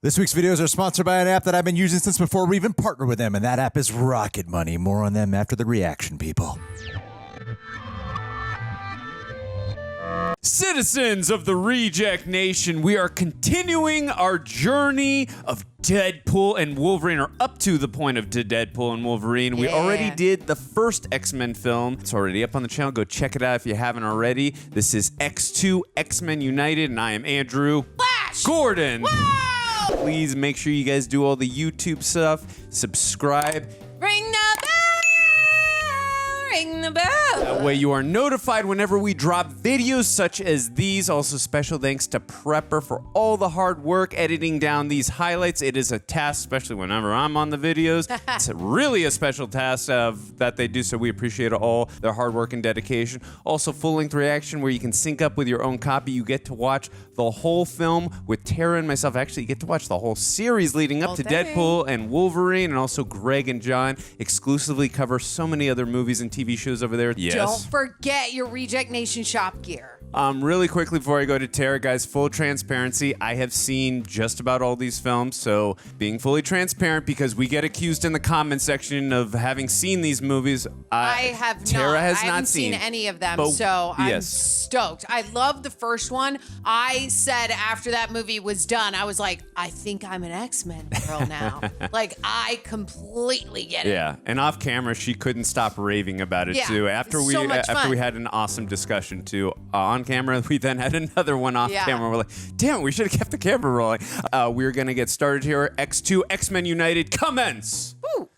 This week's videos are sponsored by an app that I've been using since before we even partnered with them, and that app is Rocket Money. More on them after the reaction, people. Citizens of the Reject Nation, we are continuing our journey of Deadpool and Wolverine, or up to the point of Deadpool and Wolverine. We already did the first X-Men film. It's already up on the channel. Go check it out if you haven't already. This is X2, X-Men United, and I am Andrew Flash Gordon. Wow! Please make sure you guys do all the YouTube stuff. Subscribe. Ring the bell! Ring the bell! That way you are notified whenever we drop videos such as these. Also, special thanks to Prepper for all the hard work editing down these highlights. It is a task, especially whenever I'm on the videos. It's really a special task that they do, so we appreciate all their hard work and dedication. Also, full-length reaction where you can sync up with your own copy. You get to watch the whole film with Tara and myself. Actually, you get to watch the whole series leading up to Deadpool and Wolverine, and also Greg and John exclusively cover so many other movies and TV shows over there. Yes. Don't forget your Reject Nation shop gear. Really quickly before I go to Tara, guys, full transparency, I have seen just about all these films, so being fully transparent, because we get accused in the comment section of having seen these movies. I have Tara not. has I not haven't seen any of them, so I'm stoked. I love the first one. I said after that movie was done, I was like, I think I'm an X-Men girl now. Like, I completely get it. Yeah, and off camera, she couldn't stop raving about it too. After we had an awesome discussion too on camera, we then had another one off camera. We're like, damn, we should have kept the camera rolling. We're gonna get started here. X2, X-Men United, commence. Woo.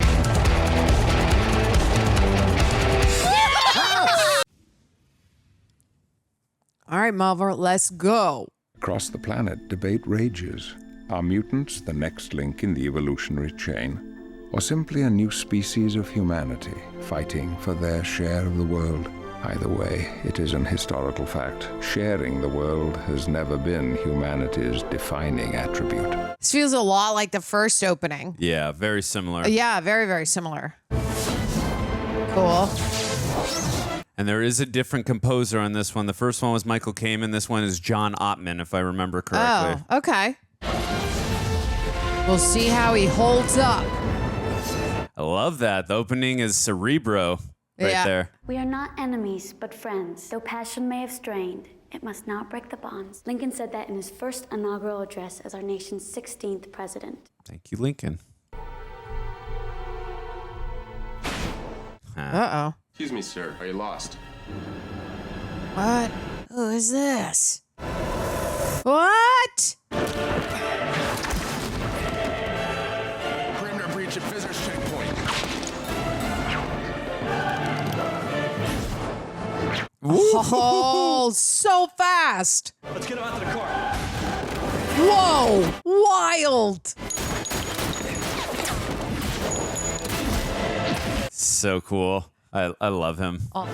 All right, Marvel, let's go. Across the planet, debate rages. Are mutants the next link in the evolutionary chain? Or simply a new species of humanity fighting for their share of the world? Either way, it is an historical fact. Sharing the world has never been humanity's defining attribute. This feels a lot like the first opening. Yeah, very similar. Yeah, very, very similar. Cool. And there is a different composer on this one. The first one was Michael Kamen. This one is John Ottman, if I remember correctly. Oh, okay. We'll see how he holds up. I love that. The opening is Cerebro right there. We are not enemies, but friends. Though passion may have strained, it must not break the bonds. Lincoln said that in his first inaugural address as our nation's 16th president. Thank you, Lincoln. Uh-oh. Excuse me, sir. Are you lost? What? Who is this? What? Perimeter breach at visitor's checkpoint. Oh, so fast. Let's get him out to the car. Whoa, wild. So cool. I love him. Oh.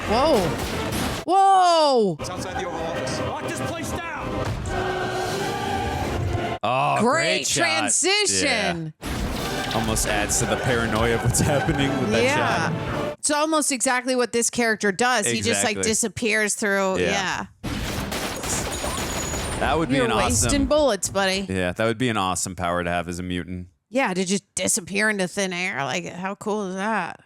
Whoa. Whoa. It's outside the Oval Office. Lock this place down. Oh, Great shot. transition. Yeah. Almost adds to the paranoia of what's happening with that shot. It's almost exactly what this character does. Exactly. He just like disappears through. Yeah. That would be You're an wasting awesome. bullets, buddy. Yeah, that would be an awesome power to have as a mutant. Yeah, to just disappear into thin air. Like, how cool is that?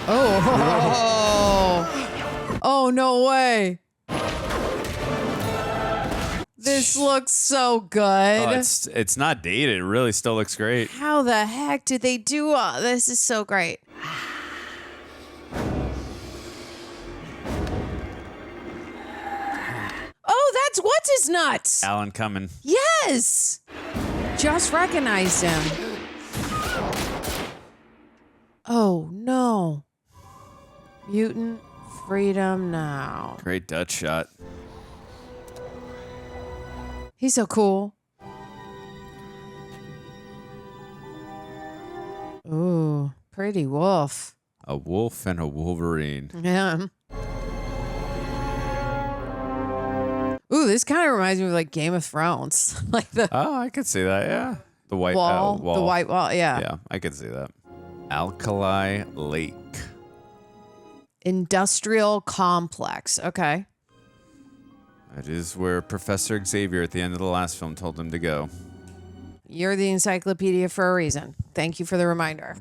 Oh. Oh, no way. This looks so good. Oh, it's not dated. It really still looks great. How the heck did they do all this? Is so great. Oh, that's what's his nuts. Allan Cumming. Yes. Just recognized him. Oh, no. Mutant freedom now. Great Dutch shot. He's so cool. Ooh, pretty wolf. A wolf and a Wolverine. Yeah. Ooh, this kind of reminds me of like Game of Thrones. Like the Oh, I could see that, yeah. The white wall, wall. the white wall, yeah. Yeah, I could see that. Alkali Lake. Industrial complex. Okay. That is where Professor Xavier at the end of the last film told him to go. You're the encyclopedia for a reason. Thank you for the reminder.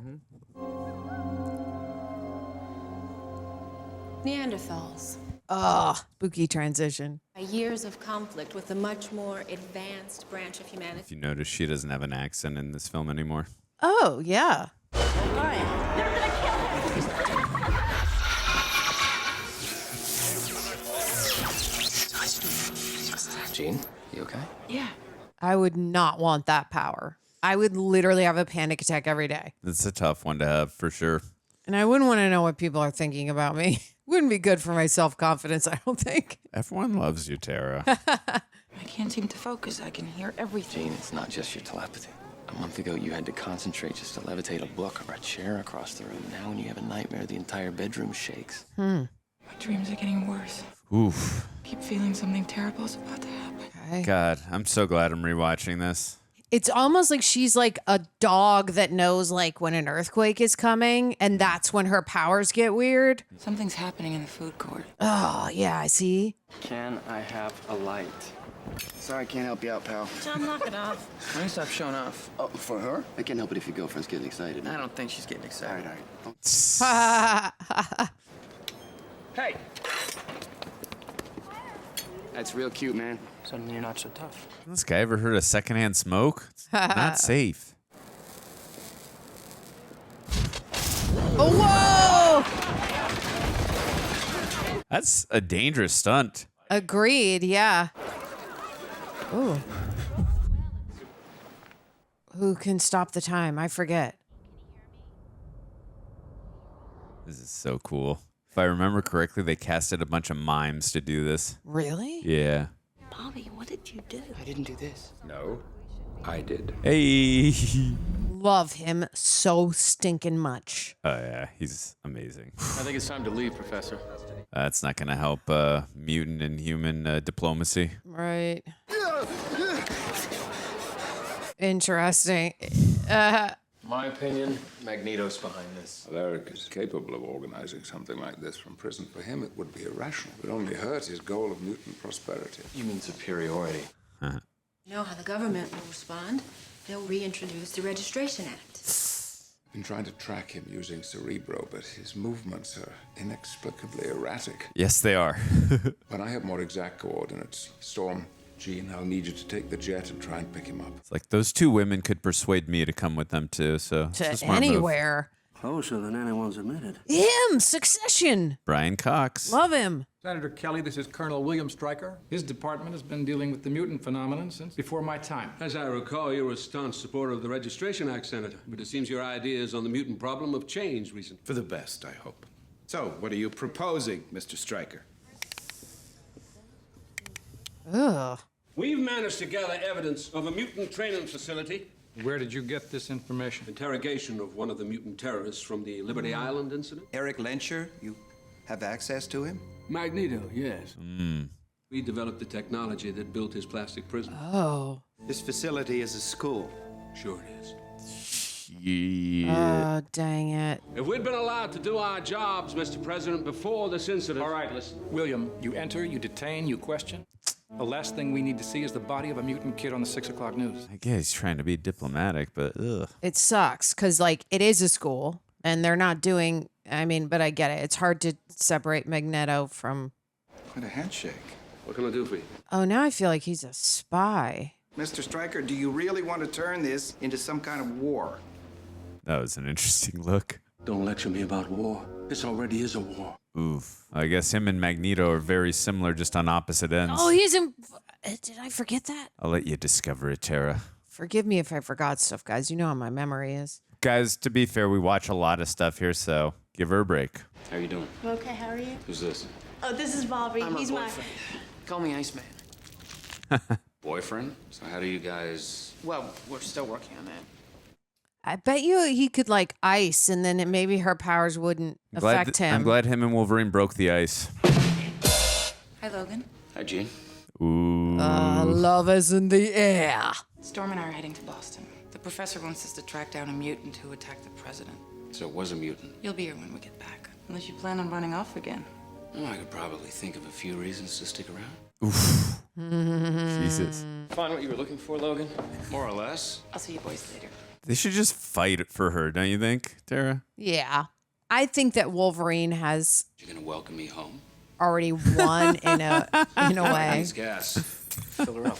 Neanderthals. Spooky transition. Years of conflict with a much more advanced branch of humanity. If you notice, she doesn't have an accent in this film anymore. Oh, yeah. Jean, you okay? Yeah. I would not want that power. I would literally have a panic attack every day. It's a tough one to have, for sure. And I wouldn't want to know what people are thinking about me. Wouldn't be good for my self-confidence, I don't think. Everyone loves you, Tara. I can't seem to focus. I can hear everything. Jean, it's not just your telepathy. A month ago, you had to concentrate just to levitate a book or a chair across the room. Now when you have a nightmare, the entire bedroom shakes. My dreams are getting worse. Oof. I keep feeling something terrible is about to happen. Okay. God, I'm so glad I'm rewatching this. It's almost like she's like a dog that knows like when an earthquake is coming, and that's when her powers get weird. Something's happening in the food court. Oh, yeah, I see. Can I have a light? Sorry, I can't help you out, pal. John, knock it off. Why don't you stop showing off? Oh, for her? I can't help it if your girlfriend's getting excited. I don't think she's getting excited. All right. Hey! That's real cute, man. Suddenly you're not so tough. This guy ever heard of secondhand smoke? It's not safe. Oh, whoa! That's a dangerous stunt. Agreed, yeah. Ooh. Who can stop the time? I forget. This is so cool. If I remember correctly, they casted a bunch of mimes to do this. Really? Yeah. Bobby, what did you do? I didn't do this. No, I did. Hey. Love him so stinking much. Oh, yeah. He's amazing. I think it's time to leave, Professor. That's not going to help mutant and human diplomacy. Right. Interesting. My opinion, Magneto's behind this. Well, Eric is capable of organizing something like this from prison. For him, it would be irrational. It would only hurt his goal of mutant prosperity. You mean superiority? You know how the government will respond. They'll reintroduce the Registration Act. I've been trying to track him using Cerebro, but his movements are inexplicably erratic. Yes, they are. When I have more exact coordinates, Storm, Jean, I'll need you to take the jet and try and pick him up. It's like those two women could persuade me to come with them, too. So it's a To smart move. anywhere. Closer than anyone's admitted. Him! Succession! Brian Cox. Love him. Senator Kelly, this is Colonel William Stryker. His department has been dealing with the mutant phenomenon since before my time. As I recall, you're a staunch supporter of the Registration Act, Senator. But it seems your ideas on the mutant problem have changed recently. For the best, I hope. So, what are you proposing, Mr. Stryker? Ugh. We've managed to gather evidence of a mutant training facility. Where did you get this information? Interrogation of one of the mutant terrorists from the Liberty Island incident. Eric Lencher, you have access to him? Magneto, yes. We developed the technology that built his plastic prison. Oh. This facility is a school. Sure it is. Yeah. Oh, dang it. If we'd been allowed to do our jobs, Mr. President, before this incident... All right, listen. William, you enter, you detain, you question. The last thing we need to see is the body of a mutant kid on the 6 o'clock news. I guess he's trying to be diplomatic, but ugh. It sucks because, like, it is a school and they're not doing, I mean, but I get it. It's hard to separate Magneto from. Quite a handshake. What can I do for you? Oh, now I feel like he's a spy. Mr. Stryker, do you really want to turn this into some kind of war? That was an interesting look. Don't lecture me about war. This already is a war. Oof. I guess him and Magneto are very similar, just on opposite ends. Oh, he's in. Did I forget that? I'll let you discover it, Tara. Forgive me if I forgot stuff, guys. You know how my memory is. Guys, to be fair, we watch a lot of stuff here, so give her a break. How you doing? Okay, how are you? Who's this? Oh, this is Bobby. I'm her He's my. boyfriend. Call me Iceman. Boyfriend? So how do you guys... Well, we're still working on that. I bet you he could like ice, and then maybe her powers wouldn't affect him. I'm glad him and Wolverine broke the ice. Hi, Logan. Hi, Jean. Ooh. Love is in the air. Storm and I are heading to Boston. The professor wants us to track down a mutant who attacked the president. So it was a mutant. You'll be here when we get back. Unless you plan on running off again. Oh, I could probably think of a few reasons to stick around. Oof. Jesus. Find what you were looking for, Logan? More or less. I'll see you boys later. They should just fight for her, don't you think, Tara? Yeah. I think that Wolverine has You're gonna welcome me home? already won in a way. Needs gas. Fill her up.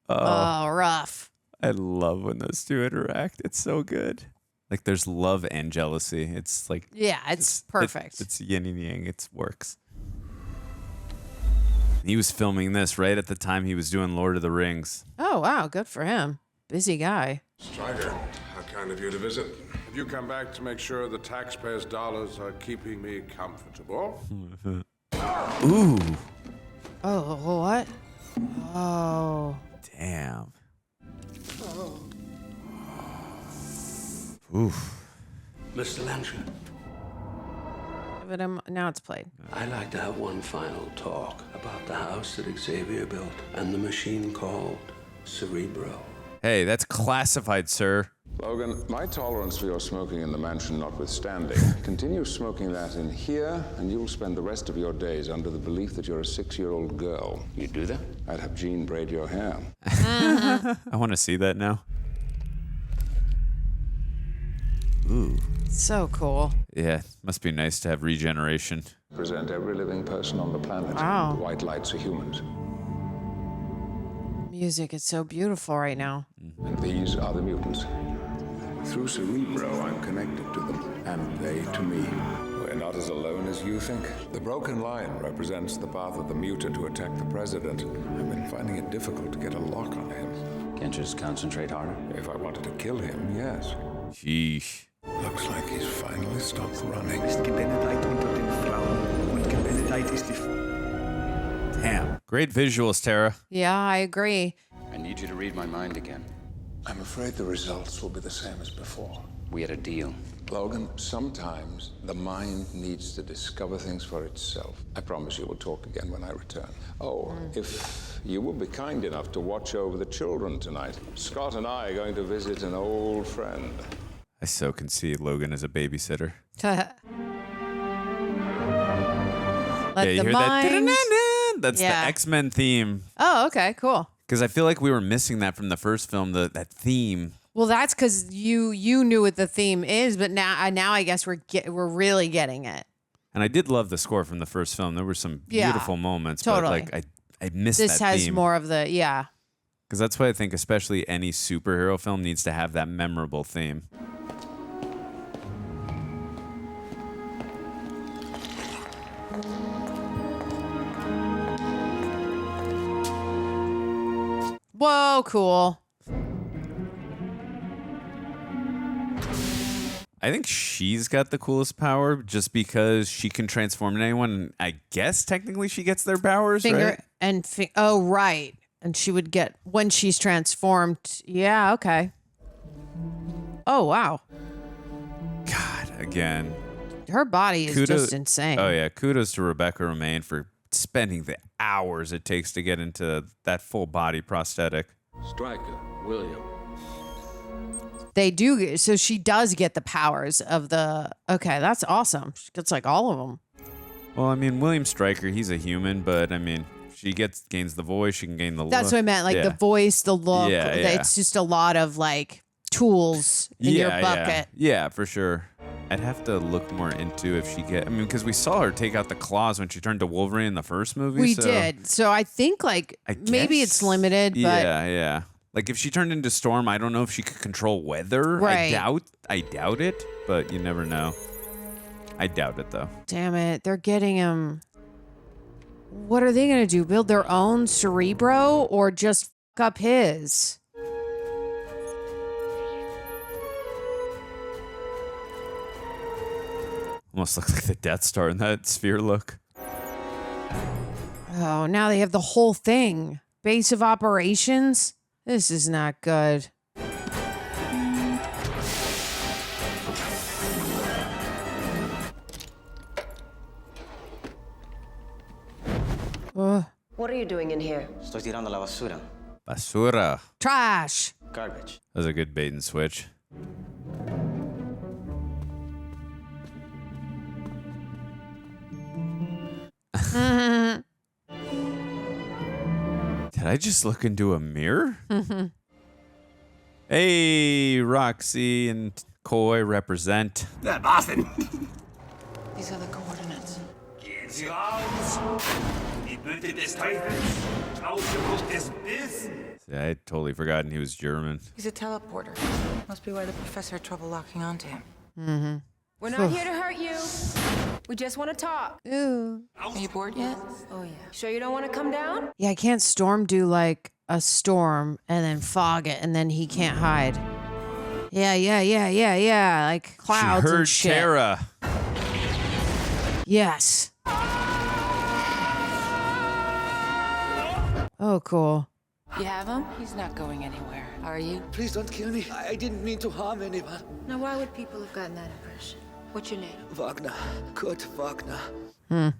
Oh, rough. I love when those two interact. It's so good. Like there's love and jealousy. It's like it's perfect. It's yin and yang. It works. He was filming this right at the time he was doing Lord of the Rings. Oh, wow. Good for him. Busy guy. Stryker, how kind of you to visit. Have you come back to make sure the taxpayers' dollars are keeping me comfortable? Ooh. Oh, what? Oh. Damn. Oof. Mr. Lansher, But now it's played. I'd like to have one final talk about the house that Xavier built and the machine called Cerebro. Hey, that's classified, sir. Logan, my tolerance for your smoking in the mansion notwithstanding, continue smoking that in here, and you'll spend the rest of your days under the belief that you're a 6-year-old girl. You do that? I'd have Jean braid your hair. I want to see that now. Ooh. So cool. Yeah, must be nice to have regeneration. Present every living person on the planet. Wow. White lights are humans. Music is so beautiful right now. And these are the mutants. Through Cerebro, I'm connected to them, and they to me. We're not as alone as you think. The broken line represents the path of the mutant to attack the president. I've been finding it difficult to get a lock on him. Can't you just concentrate harder? If I wanted to kill him, yes. Sheesh. Looks like he's finally stopped running. Damn. Great visuals, Tara. Yeah, I agree. I need you to read my mind again. I'm afraid the results will be the same as before. We had a deal. Logan, sometimes the mind needs to discover things for itself. I promise you we'll talk again when I return. Oh, if you will be kind enough to watch over the children tonight. Scott and I are going to visit an old friend. I so can see Logan as a babysitter. Let you the hear mind. that? That's the X-Men theme. Oh, okay, cool. Because I feel like we were missing that from the first film, that theme. Well, that's because you knew what the theme is, but now I guess we're really getting it. And I did love the score from the first film. There were some beautiful moments, totally. but like I missed This that has theme. more of the Because that's why I think especially any superhero film needs to have that memorable theme. Whoa, cool. I think she's got the coolest power just because she can transform into anyone. And I guess technically she gets their powers, right? Oh, right. And she would get, when she's transformed. Yeah, okay. Oh, wow. God, again. Her body is just insane. Oh, yeah. Kudos to Rebecca Romaine for spending the hours it takes to get into that full body prosthetic. Stryker, William. They do. So she does get the powers of the. Okay, that's awesome. She gets like all of them. Well, I mean, William Stryker, he's a human, but I mean, she gains the voice, she can gain the look. That's what I meant. Like the voice, the look. Yeah. It's just a lot of like tools in your bucket. Yeah, for sure. I'd have to look more into if she I mean, because we saw her take out the claws when she turned to Wolverine in the first movie. We did. So I think like maybe it's limited, but yeah. Like if she turned into Storm, I don't know if she could control weather. Right. I doubt it, but you never know. I doubt it though. damn it, they're getting him. What are they gonna do? Build their own Cerebro or just fuck up his? Almost looks like the Death Star in that sphere look. Oh, now they have the whole thing. Base of operations? This is not good. What are you doing in here? Estoy tirando la basura. Basura. Trash. Garbage. That was a good bait and switch. Did I just look into a mirror? Hey, Roxy and Coy represent. Boston. These are the coordinates. Gehen Sie raus! Die Bütte des Teufels! Ausgebruch des Bissen! See, I had totally forgotten he was German. He's a teleporter. Must be why the professor had trouble locking onto him. Mm-hmm. We're not here to hurt you. We just want to talk. Ooh. Are you bored yet? Oh, yeah. Sure you don't want to come down? Yeah, can't Storm do like a storm and then fog it and then he can't hide? Yeah. Like clouds She heard and shit. Tara. Yes. Oh, cool. You have him? He's not going anywhere. Are you? Please don't kill me. I didn't mean to harm anyone. Now, why would people have gotten that impression? What's your name? Wagner. Kurt Wagner. Hmm.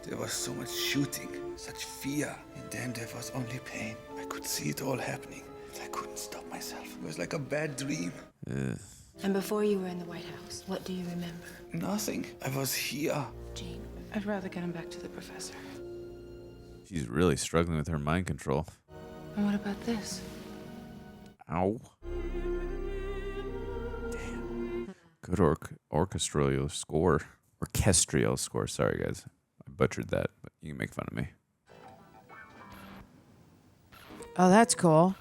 There was so much shooting, such fear, and then there was only pain. I could see it all happening, but I couldn't stop myself. It was like a bad dream. And before you were in the White House, what do you remember? Nothing. I was here. Jean, I'd rather get him back to the professor. She's really struggling with her mind control. And what about this? Ow. Damn. Good orchestral score. Orchestral score. Sorry, guys. I butchered that, but you can make fun of me. Oh, that's cool.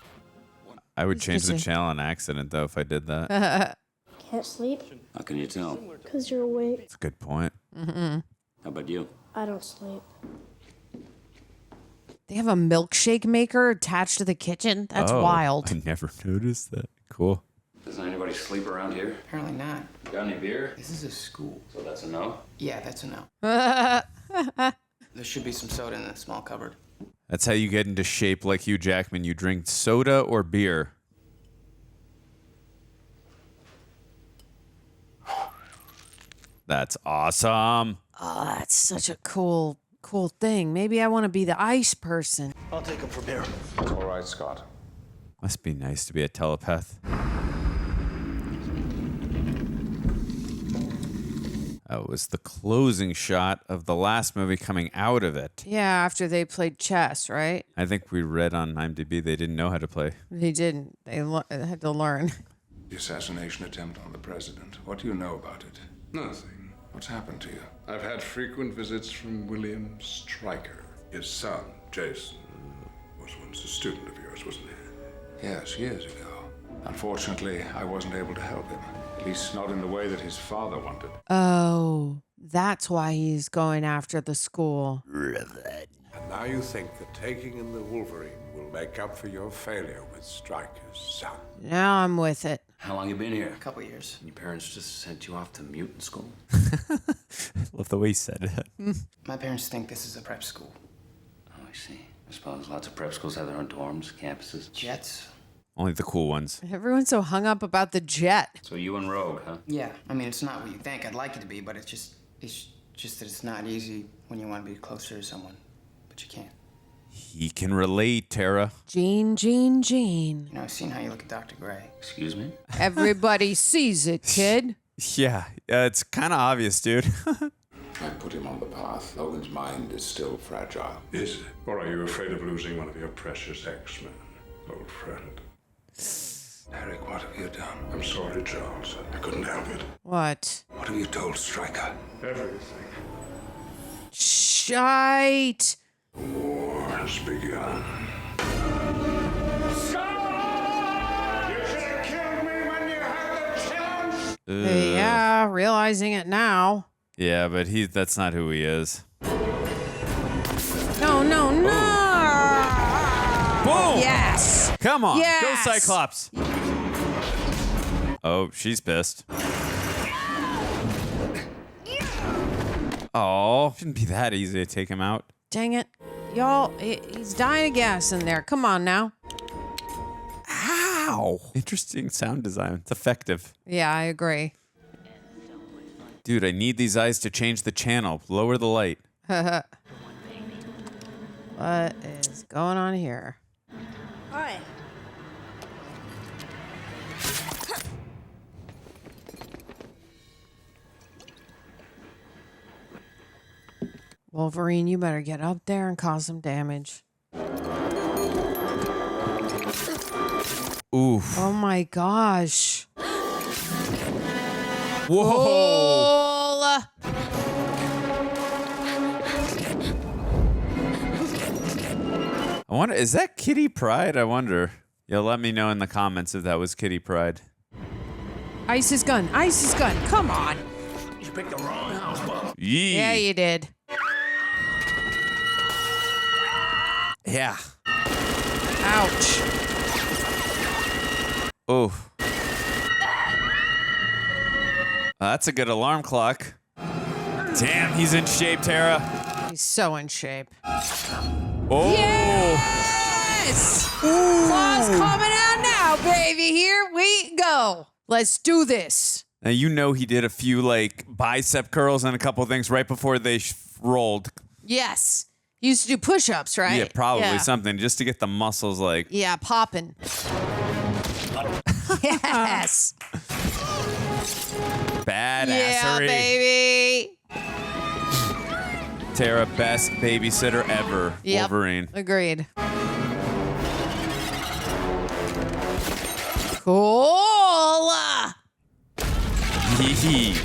I would change the channel on accident, though, if I did that. Can't sleep? How can you tell? Because you're awake. That's a good point. Mm-hmm. How about you? I don't sleep. They have a milkshake maker attached to the kitchen? That's wild. I never noticed that. Cool. Doesn't anybody sleep around here? Apparently not. Got any beer? This is a school. So that's a no? Yeah, that's a no. There should be some soda in that small cupboard. That's how you get into shape like Hugh Jackman. You drink soda or beer. That's awesome. Oh, that's such a cool thing. Maybe I want to be the ice person. I'll take him from here. All right, Scott. Must be nice to be a telepath. That was the closing shot of the last movie coming out of it. Yeah, after they played chess, right? I think we read on IMDb they didn't know how to play. They didn't. They had to learn. The assassination attempt on the president. What do you know about it? Nothing. What's happened to you? I've had frequent visits from William Stryker. His son, Jason, was once a student of yours, wasn't he? Yes, years ago. Unfortunately, I wasn't able to help him. At least not in the way that his father wanted. Oh, that's why he's going after the school. And now you think that taking in the Wolverine will make up for your failure with Stryker's son. Now I'm with it. How long you been here? A couple years. Your parents just sent you off to mutant school? Love the way he said it. My parents think this is a prep school. Oh, I see. I suppose lots of prep schools have their own dorms, campuses. Jets? Only the cool ones. Everyone's so hung up about the jet. So you and Rogue, huh? Yeah. I mean, it's not what you think. I'd like it to be, but it's just that it's not easy when you want to be closer to someone, but you can't. He can relate, Tara. Gene. You know, I've seen how you look at Dr. Gray. Excuse me? Everybody sees it, kid. Yeah, it's kind of obvious, dude. I put him on the path. Logan's mind is still fragile. Is it? Or are you afraid of losing one of your precious X-Men, old friend? Eric, what have you done? I'm sorry, Charles. I couldn't help it. What? What have you told Stryker? Everything. Shite. The war has begun. You should have killed me when you had the chance! Yeah, realizing it now. Yeah, but that's not who he is. No. Boom! Yes. Come on, Yes. go Cyclops. Oh, she's pissed. Oh, shouldn't be that easy to take him out. Dang it. Y'all, he's dying of gas in there. Come on now. Ow! Interesting sound design. It's effective. Yeah, I agree. Dude, I need these eyes to change the channel. Lower the light. What is going on here? Hi. Wolverine, you better get up there and cause some damage. my gosh. Whoa. I wonder, is that Kitty Pryde? I wonder. You'll let me know in the comments if that was Kitty Pryde. Ice his gun. Ice his gun. Come on. You picked the wrong house, Bob. Yeah, you did. Yeah. Ouch. Oh. That's a good alarm clock. Damn, he's in shape, Tara. He's so in shape. Oh. Yes! Claw's coming out now, baby. Here we go. Let's do this. Now, you know he did a few, like, bicep curls and a couple things right before they rolled. Yes. He used to do push-ups, right? Yeah, probably something just to get the muscles, like... Yeah, popping. Yes. Badassery. Yeah, baby. Tara, best babysitter ever. Yep. Wolverine. Agreed. Cool. Hee hee.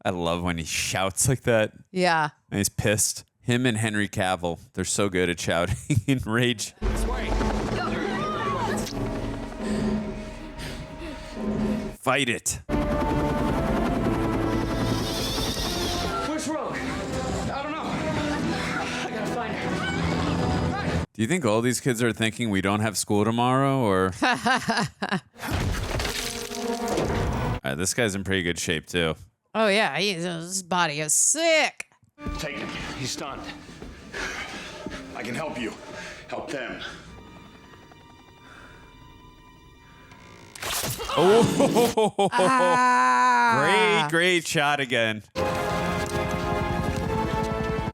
I love when he shouts like that. Yeah. And he's pissed. Him and Henry Cavill, they're so good at shouting in rage. Fight it. Where's Rogue? I don't know. I gotta find her. Do you think all these kids are thinking we don't have school tomorrow, or? All right, this guy's in pretty good shape too. Oh yeah, his body is sick. Take him. He's stunned. I can help you. Help them. Oh, great shot again.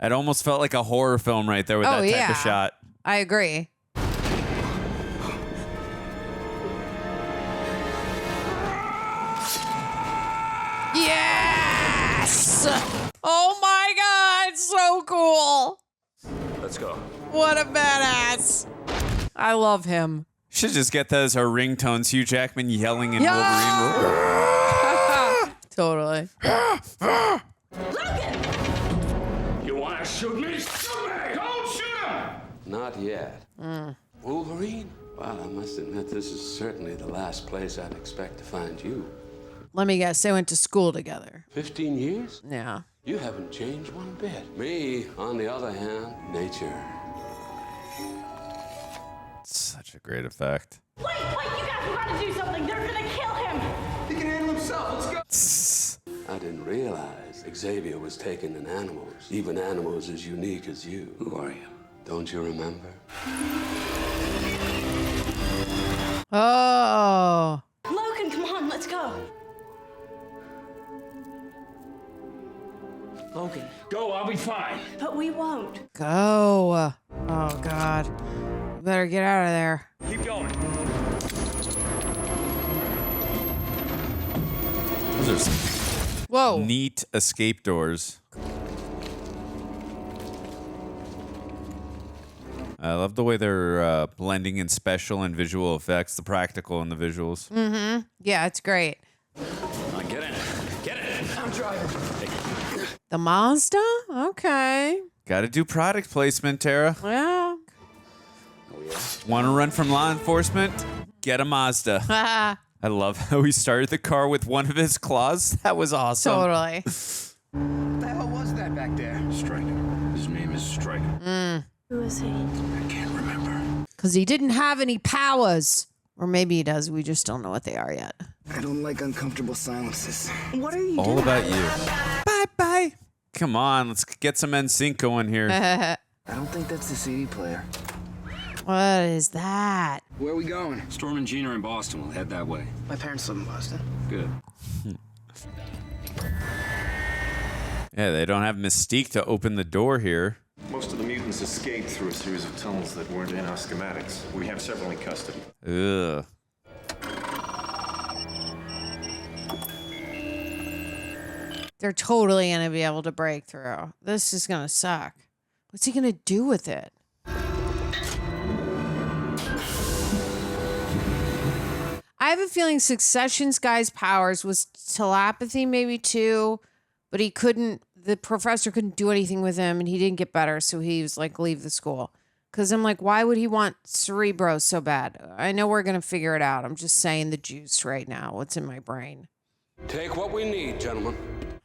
It almost felt like a horror film right there with that type of shot. I agree. Yes! Oh my God, so cool. Let's go. What a badass. I love him. Should just get that as our ringtones. Hugh Jackman yelling in Wolverine. Totally. Logan! You want to shoot me? Shoot me! Don't shoot him! Not yet. Wolverine? Well, I must admit, this is certainly the last place I'd expect to find you. Let me guess, they went to school together. 15 years? Yeah. You haven't changed one bit. Me, on the other hand, nature. Such a great effect. Wait, you guys, we gotta do something. They're gonna kill him. He can handle himself. Let's go. I didn't realize Xavier was taking in animals, even animals as unique as you. Who are you? Don't you remember? Oh. Logan, come on, let's go. Logan, go. I'll be fine. But we won't. Go. Oh, God. We better get out of there. Keep going. Those are some neat escape doors. I love the way they're blending in special and visual effects, the practical and the visuals. Mm-hmm. Yeah, it's great. Get in. Get in. I'm driving. The Mazda? Okay. Got to do product placement, Tara. Well. Want to run from law enforcement? Get a Mazda. I love how he started the car with one of his claws. That was awesome. Totally. What the hell was that back there? Stryker. His name is Stryker. Who is he? I can't remember. Because he didn't have any powers. Or maybe he does. We just don't know what they are yet. I don't like uncomfortable silences. What are you All doing? about you. Bye. Come on, let's get some NSYNC going here. I don't think that's the CD player. What is that? Where are we going? Storm and Gene are in Boston. We'll head that way. My parents live in Boston. Good. Yeah, they don't have Mystique to open the door here. Most of the mutants escaped through a series of tunnels that weren't in our schematics. We have several in custody. Ugh. They're totally going to be able to break through. This is going to suck. What's he going to do with it? I have a feeling Succession's guy's powers was telepathy maybe too, but the professor couldn't do anything with him and he didn't get better. So he was like, leave the school. Because I'm like, why would he want Cerebro so bad? I know we're going to figure it out. I'm just saying the juice right now. What's in my brain? Take what we need, gentlemen.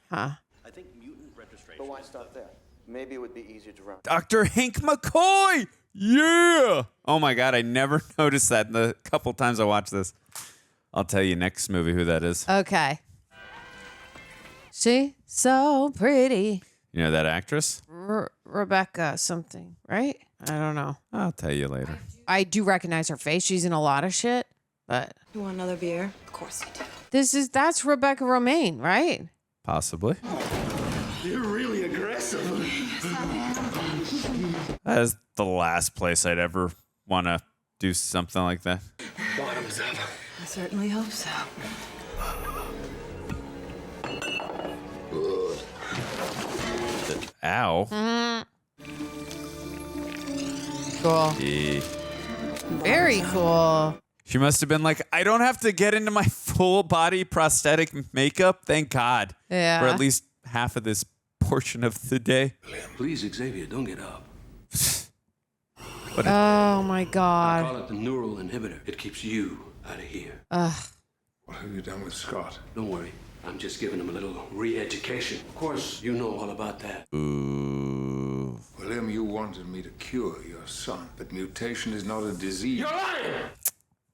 Huh. I think mutant registration. But why stop there? Maybe it would be easier to run. Dr. Hank McCoy! Yeah! Oh my God, I never noticed that in the couple times I watched this. I'll tell you next movie who that is. Okay. She so pretty. You know that actress? Rebecca something, right? I don't know. I'll tell you later. I do recognize her face. She's in a lot of shit, but You want another beer? Of course you do. that's Rebecca Romaine, right? Possibly. You're really aggressive. That is the last place I'd ever want to do something like that. Bottoms up. I certainly hope so. Ow. Cool. Very cool. She must have been like, I don't have to get into my full body prosthetic makeup. Thank God. Yeah. For at least half of this portion of the day. Please, Xavier, don't get up. Oh my I God. call it the neural inhibitor. It keeps you out of here. What have you done with Scott? Don't worry. I'm just giving him a little re-education. Of course, you know all about that. Ooh. William, you wanted me to cure your son, but mutation is not a disease. You're lying!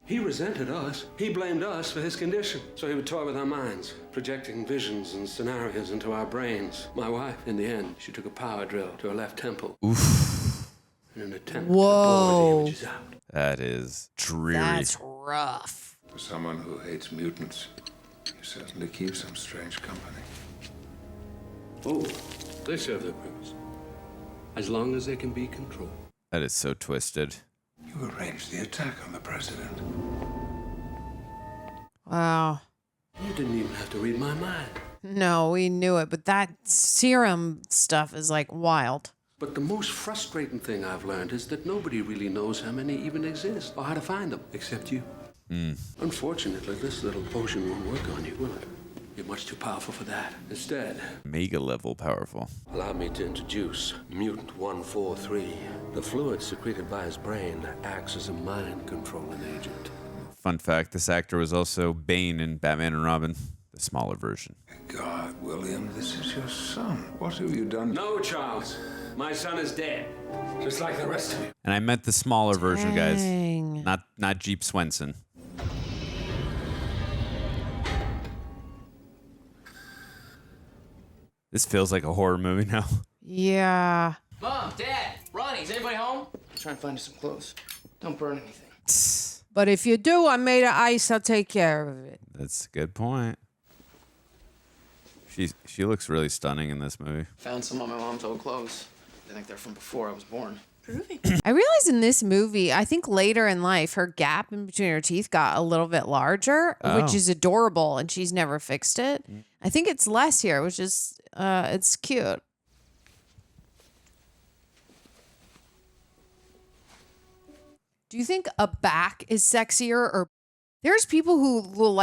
He resented us. He blamed us for his condition. So he would toy with our minds, projecting visions and scenarios into our brains. My wife, in the end, she took a power drill to her left temple. Oof. In an attempt Whoa. to bore the images out. That is dreary. That's rough. For someone who hates mutants, you certainly keep some strange company. Oh, they serve their purpose. As long as they can be controlled. That is so twisted. You arranged the attack on the president. Wow. You didn't even have to read my mind. No, we knew it, but that serum stuff is like wild. But the most frustrating thing I've learned is that nobody really knows how many even exist or how to find them, except you. Unfortunately, this little potion won't work on you, will it? You're much too powerful for that. Instead, Mega level powerful. allow me to introduce Mutant 143. The fluid secreted by his brain acts as a mind-controlling agent. Fun fact, this actor was also Bane in Batman and Robin, the smaller version. God, William, this is your son. What have you done? No, Charles. My son is dead. Just like the rest of you. And I meant the smaller version, guys. Dang. Not Jeep Swenson. This feels like a horror movie now. Yeah. Mom, Dad, Ronnie, is anybody home? I'm trying to find you some clothes. Don't burn anything. But if you do, I made of ice. I'll take care of it. That's a good point. She looks really stunning in this movie. Found some on my mom's old clothes. I think they're from before I was born. I realized in this movie, I think later in life, her gap in between her teeth got a little bit larger, which is adorable, and she's never fixed it. I think it's less here, which is, it's cute. Do you think a back is sexier, or there's people who will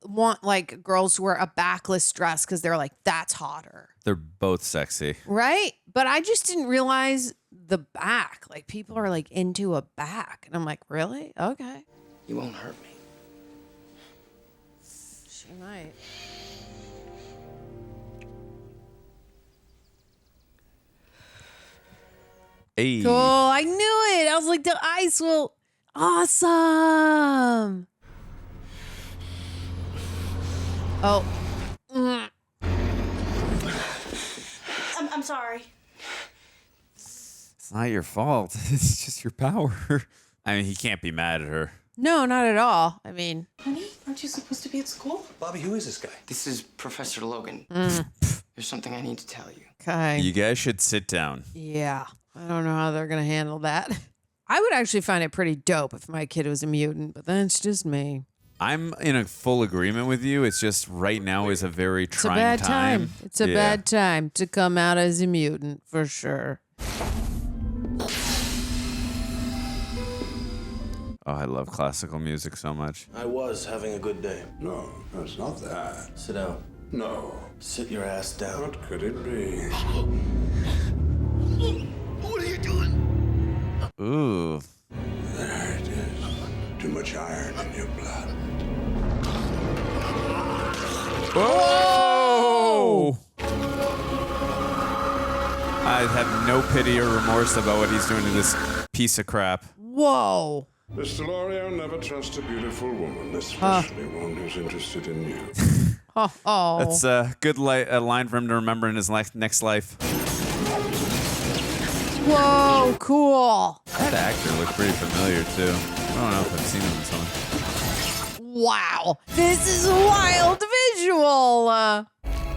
want like girls who wear a backless dress because they're like, that's hotter. They're both sexy. Right? But I just didn't realize the back. Like, people are like into a back. And I'm like, really? Okay. You won't hurt me. She might. Hey. Cool. I knew it. I was like, the ice will. Awesome. Oh. I'm sorry. It's not your fault. It's just your power. I mean, he can't be mad at her. No, not at all. I mean, Honey, aren't you supposed to be at school? Bobby, who is this guy? This is Professor Logan. Mm. There's something I need to tell you. okay. You guys should sit down. Yeah. I don't know how they're going to handle that. I would actually find it pretty dope if my kid was a mutant, but that's just me. I'm in a full agreement with you. It's just right now is a very It's a trying bad time. It's a bad time to come out as a mutant, for sure. Oh, I love classical music so much. I was having a good day. No, it's not that. Sit down. No. Sit your ass down. What could it be? What are you doing? Ooh. There it is. Too much iron in your blood. Whoa! I have no pity or remorse about what he's doing to this piece of crap. Whoa. Mr. L'Oreal, never trust a beautiful woman, especially one who's interested in you. That's a good line for him to remember in his next life. Whoa, cool. That actor looked pretty familiar, too. I don't know if I've seen him in something. Wow. This is a wild visual.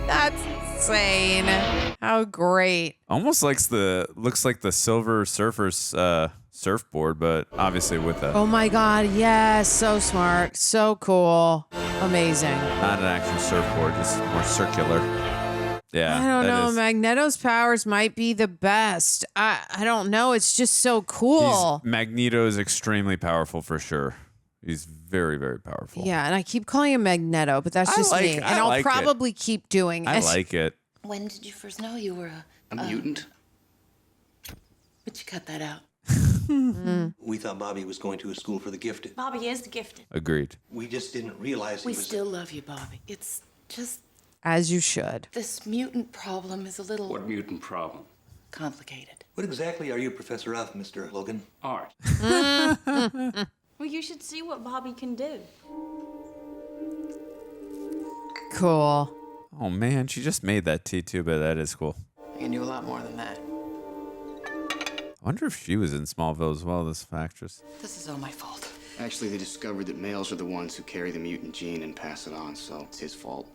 That's insane. How great. Almost looks like the Silver Surfer's surfboard, but obviously with a... Oh my God, yes. So smart. So cool. Amazing. Not an actual surfboard, just more circular. Yeah, I don't know. Magneto's powers might be the best. I don't know. It's just so cool. Magneto is extremely powerful for sure. He's very, very powerful. Yeah, and I keep calling him Magneto, but that's just me. And I'll probably keep doing it. I like it. When did you first know you were A mutant? But you cut that out. We thought Bobby was going to a school for the gifted. Bobby is the gifted. Agreed. We just didn't realize he We was... still love you, Bobby. It's just As you should. this mutant problem is a little What mutant problem? complicated. What exactly are you professor of, Mr. Logan? Art. Well, you should see what Bobby can do. Cool. Oh man, she just made that T2, but that is cool. I can do a lot more than that. I wonder if she was in Smallville as well, this actress. This is all my fault. Actually, they discovered that males are the ones who carry the mutant gene and pass it on, so it's his fault.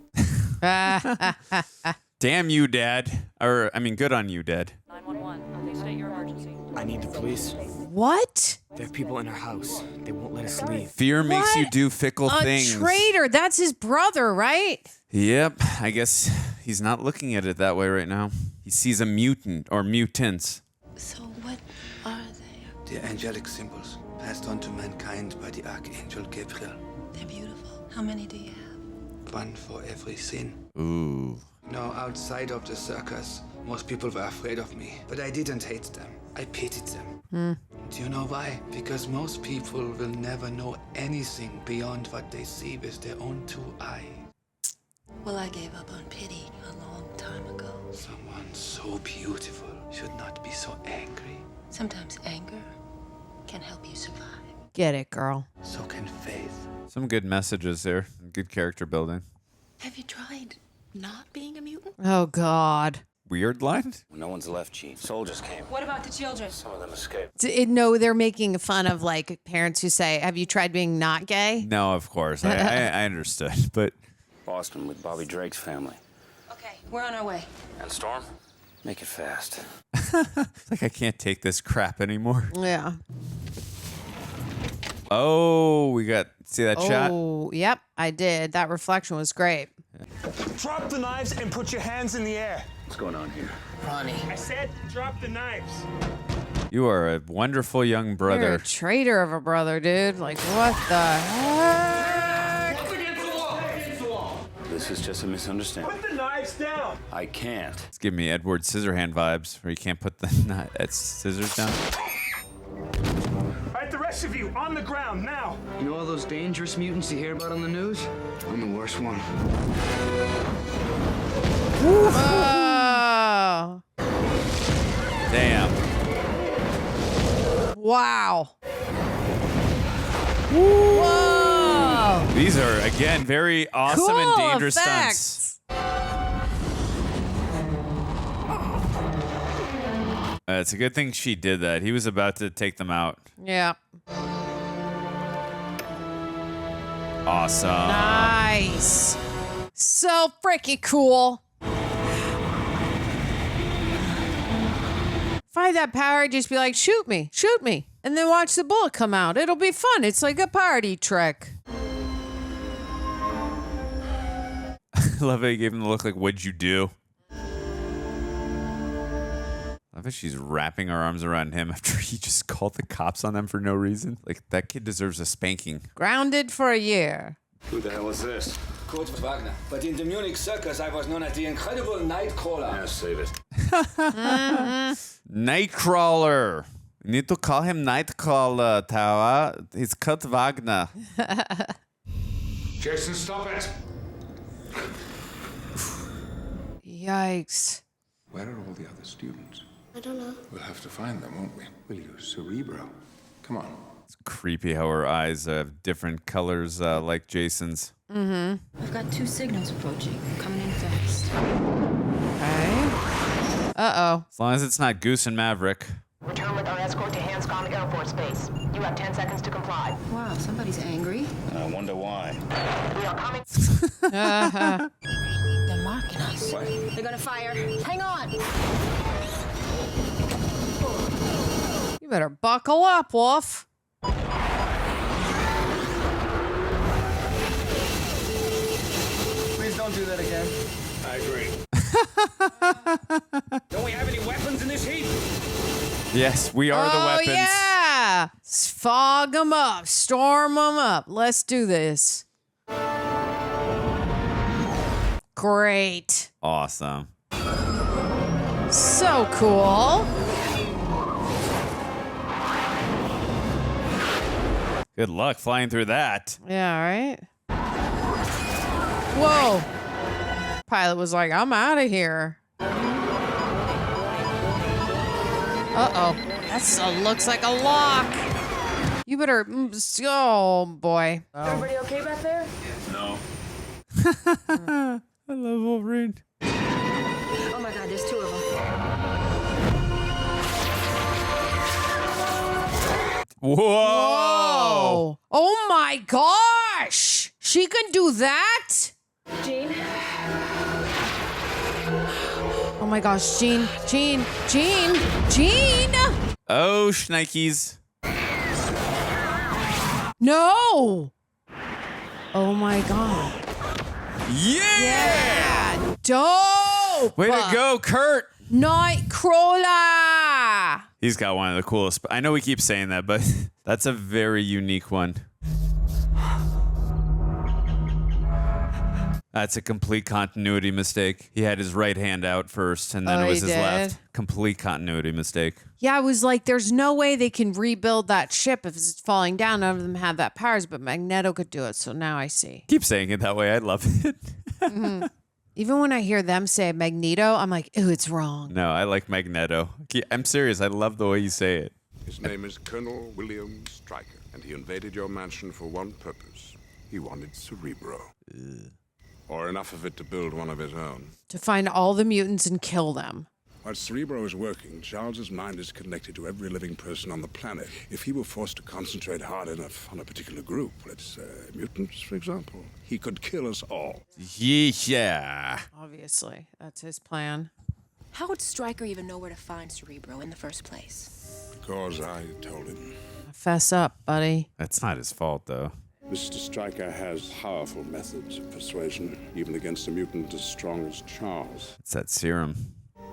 Damn you, Dad. Good on you, Dad. 911. Please state your emergency. I need the police. What? There are people in our house. They won't let us leave. Fear makes you do fickle A things. traitor. That's his brother, right? Yep, I guess he's not looking at it that way right now. He sees a mutant or mutants. So what are they? They're angelic symbols passed on to mankind by the Archangel Gabriel. They're beautiful. How many do you have? One for every sin. Ooh. No, outside of the circus, most people were afraid of me. But I didn't hate them. I pitied them. Do you know why? Because most people will never know anything beyond what they see with their own two eyes. Well, I gave up on pity a long time ago. Someone so beautiful should not be so angry. Sometimes anger can help you survive. Get it, girl. So can faith. Some good messages there. Good character building. Have you tried not being a mutant? Oh, God. Weird line? No one's left, Chief. Soldiers came. What about the children? Some of them escaped. No, they're making fun of like parents who say, "Have you tried being not gay?" No, of course. I understood, but... Boston with Bobby Drake's family. Okay, we're on our way. And Storm? Make it fast. It's like I can't take this crap anymore. Yeah. Oh, we got... See that shot? Oh, yep, I did. That reflection was great. Drop the knives and put your hands in the air. What's going on here? Ronnie. I said drop the knives. You are a wonderful young You're brother. a traitor of a brother, dude. Like, what the heck? This is just a misunderstanding. Put the knives down. I can't. It's giving me Edward Scissorhand vibes, where you can't put the scissors down. All right, the rest of you, on the ground, now. You know all those dangerous mutants you hear about on the news? I'm the worst one. Oh. Damn. Wow. Whoa. These are, again, very awesome Cool and dangerous effects. stunts. It's a good thing she did that. He was about to take them out. Yeah. Awesome. Nice. So freaking cool. If I had that power, I'd just be like, shoot me, and then watch the bullet come out. It'll be fun. It's like a party trick. I love how you gave him the look like, what'd you do? I bet she's wrapping her arms around him after he just called the cops on them for no reason. Like, that kid deserves a spanking. Grounded for a year. Who the hell is this? Code for Wagner. But in the Munich circus, I was known as the incredible Nightcrawler. Yeah, save it. Nightcrawler. You need to call him Nightcrawler, Tawa. He's Kurt Wagner. Jason, stop it! Yikes. Where are all the other students? I don't know. We'll have to find them, won't we? Will you, Cerebro? Come on. It's creepy how her eyes have different colors like Jason's. I've got 2 signals approaching. Coming in fast. Okay. Uh-oh. As long as it's not Goose and Maverick. Return with our escort to Hanscom Air Force Base. You have 10 seconds to comply. Wow, somebody's angry. I wonder why. We are coming. They're marking us. What? They're gonna fire. Hang on. You better buckle up, Wolf. Please don't do that again. I agree. Don't we have any weapons in this heat? Yes, we are the weapons. Oh, yeah. Fog them up. Storm them up. Let's do this. Great. Awesome. So cool. Good luck flying through that. Yeah, right? Whoa. Pilot was like, I'm out of here. Uh-oh. That looks like a lock. You better... Oh, boy. Everybody okay back there? No. I love Wolverine. Oh my God, there's 2 of them. Whoa! Oh my gosh! She can do that? Jean? Oh my gosh, Jean. Oh, shnikes. No! Oh my God. Yeah! Dope! Way to go, Kurt! Nightcrawler! He's got one of the coolest. I know we keep saying that, but that's a very unique one. That's a complete continuity mistake. He had his right hand out first, and then it was his left. Complete continuity mistake. Yeah, I was like, there's no way they can rebuild that ship if it's falling down. None of them have that powers, but Magneto could do it, so now I see. Keep saying it that way. I love it. Even when I hear them say Magneto, I'm like, ooh, it's wrong. No, I like Magneto. I'm serious. I love the way you say it. His name is Colonel William Stryker, and he invaded your mansion for one purpose. He wanted Cerebro. Or enough of it to build one of his own. To find all the mutants and kill them. While Cerebro is working, Charles's mind is connected to every living person on the planet. If he were forced to concentrate hard enough on a particular group, let's say mutants, for example, he could kill us all. Yeah. Obviously, that's his plan. How would Stryker even know where to find Cerebro in the first place? Because I told him. Fess up, buddy. That's not his fault, though. Mr. Stryker has powerful methods of persuasion, even against a mutant as strong as Charles. It's that serum.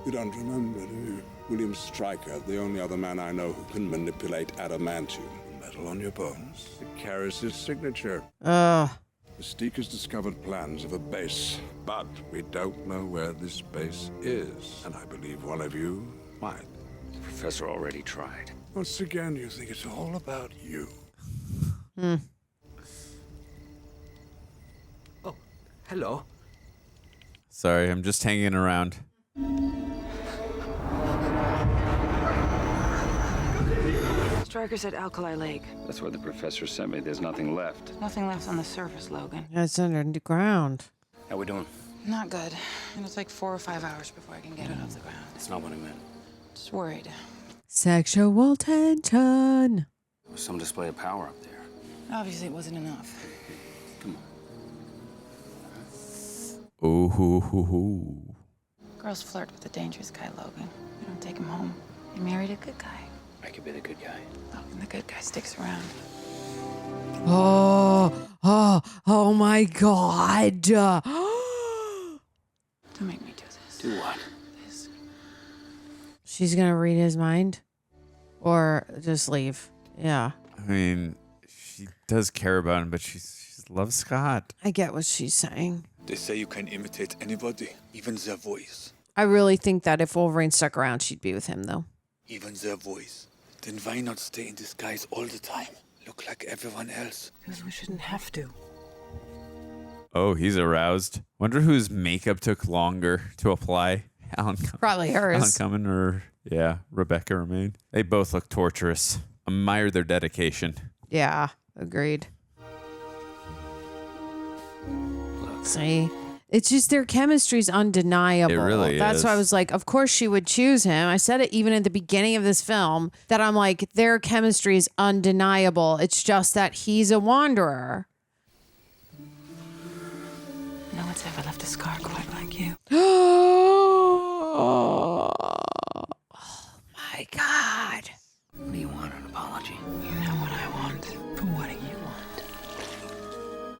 You don't remember, do you? William Stryker, the only other man I know who can manipulate adamantium, the metal on your bones. It carries his signature. Mystique has discovered plans of a base, but we don't know where this base is. And I believe one of you might. The professor already tried. Once again, you think it's all about you. Oh, hello. Sorry, I'm just hanging around. Stryker said Alkali Lake. That's where the professor sent me. There's nothing left. Nothing left on the surface, Logan. It's underground. How we doing? Not good. It'll take 4 or 5 hours before I can get it off the ground. That's not what I meant. Just worried. Sexual tension. There was some display of power up there. Obviously, it wasn't enough. Come on. Ooh, hoo, hoo, hoo. Girls flirt with a dangerous guy, Logan. You don't take him home. You married a good guy. I could be the good guy. Logan, the good guy sticks around. Oh my God. Don't make me do this. Do what? This. She's going to read his mind or just leave. Yeah. I mean, she does care about him, but she loves Scott. I get what she's saying. They say you can imitate anybody, even their voice. I really think that if Wolverine stuck around, she'd be with him, though. Even their voice. Then why not stay in disguise all the time? Look like everyone else. Because we shouldn't have to. Oh, he's aroused. Wonder whose makeup took longer to apply. Allan Probably hers. Allan Cumming or, Rebecca Romaine. They both look torturous. Admire their dedication. Yeah, agreed. See? It's just their chemistry's undeniable. It really That's is. why I was like, of course she would choose him. I said it even at the beginning of this film that I'm like, their chemistry is undeniable. It's just that he's a wanderer. No one's ever left a scar quite like you. Oh my God. What do you want, an apology? You know what I want. But what do you want?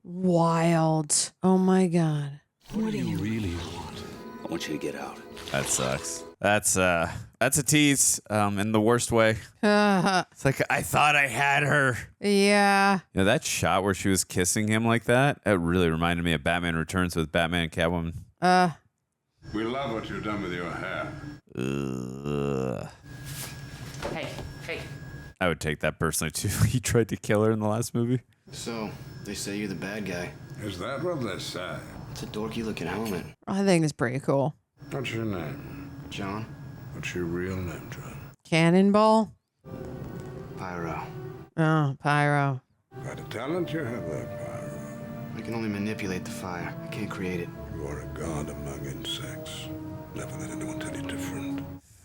Wild. Oh my God. What do you really want? I want you to get out. That sucks. That's a tease in the worst way. It's like, I thought I had her. Yeah. You know, that shot where she was kissing him like that, it really reminded me of Batman Returns with Batman and Catwoman. We love what you've done with your hair. Hey. I would take that personally, too. He tried to kill her in the last movie. So, they say you're the bad guy. Is that what they say? It's a dorky-looking helmet. I think it's pretty cool. What's your name? John? What's your real name, John? Cannonball? Pyro. Oh, Pyro. Quite a talent you have there, Pyro. I can only manipulate the fire. I can't create it. You are a god among insects. Never let anyone tell you different.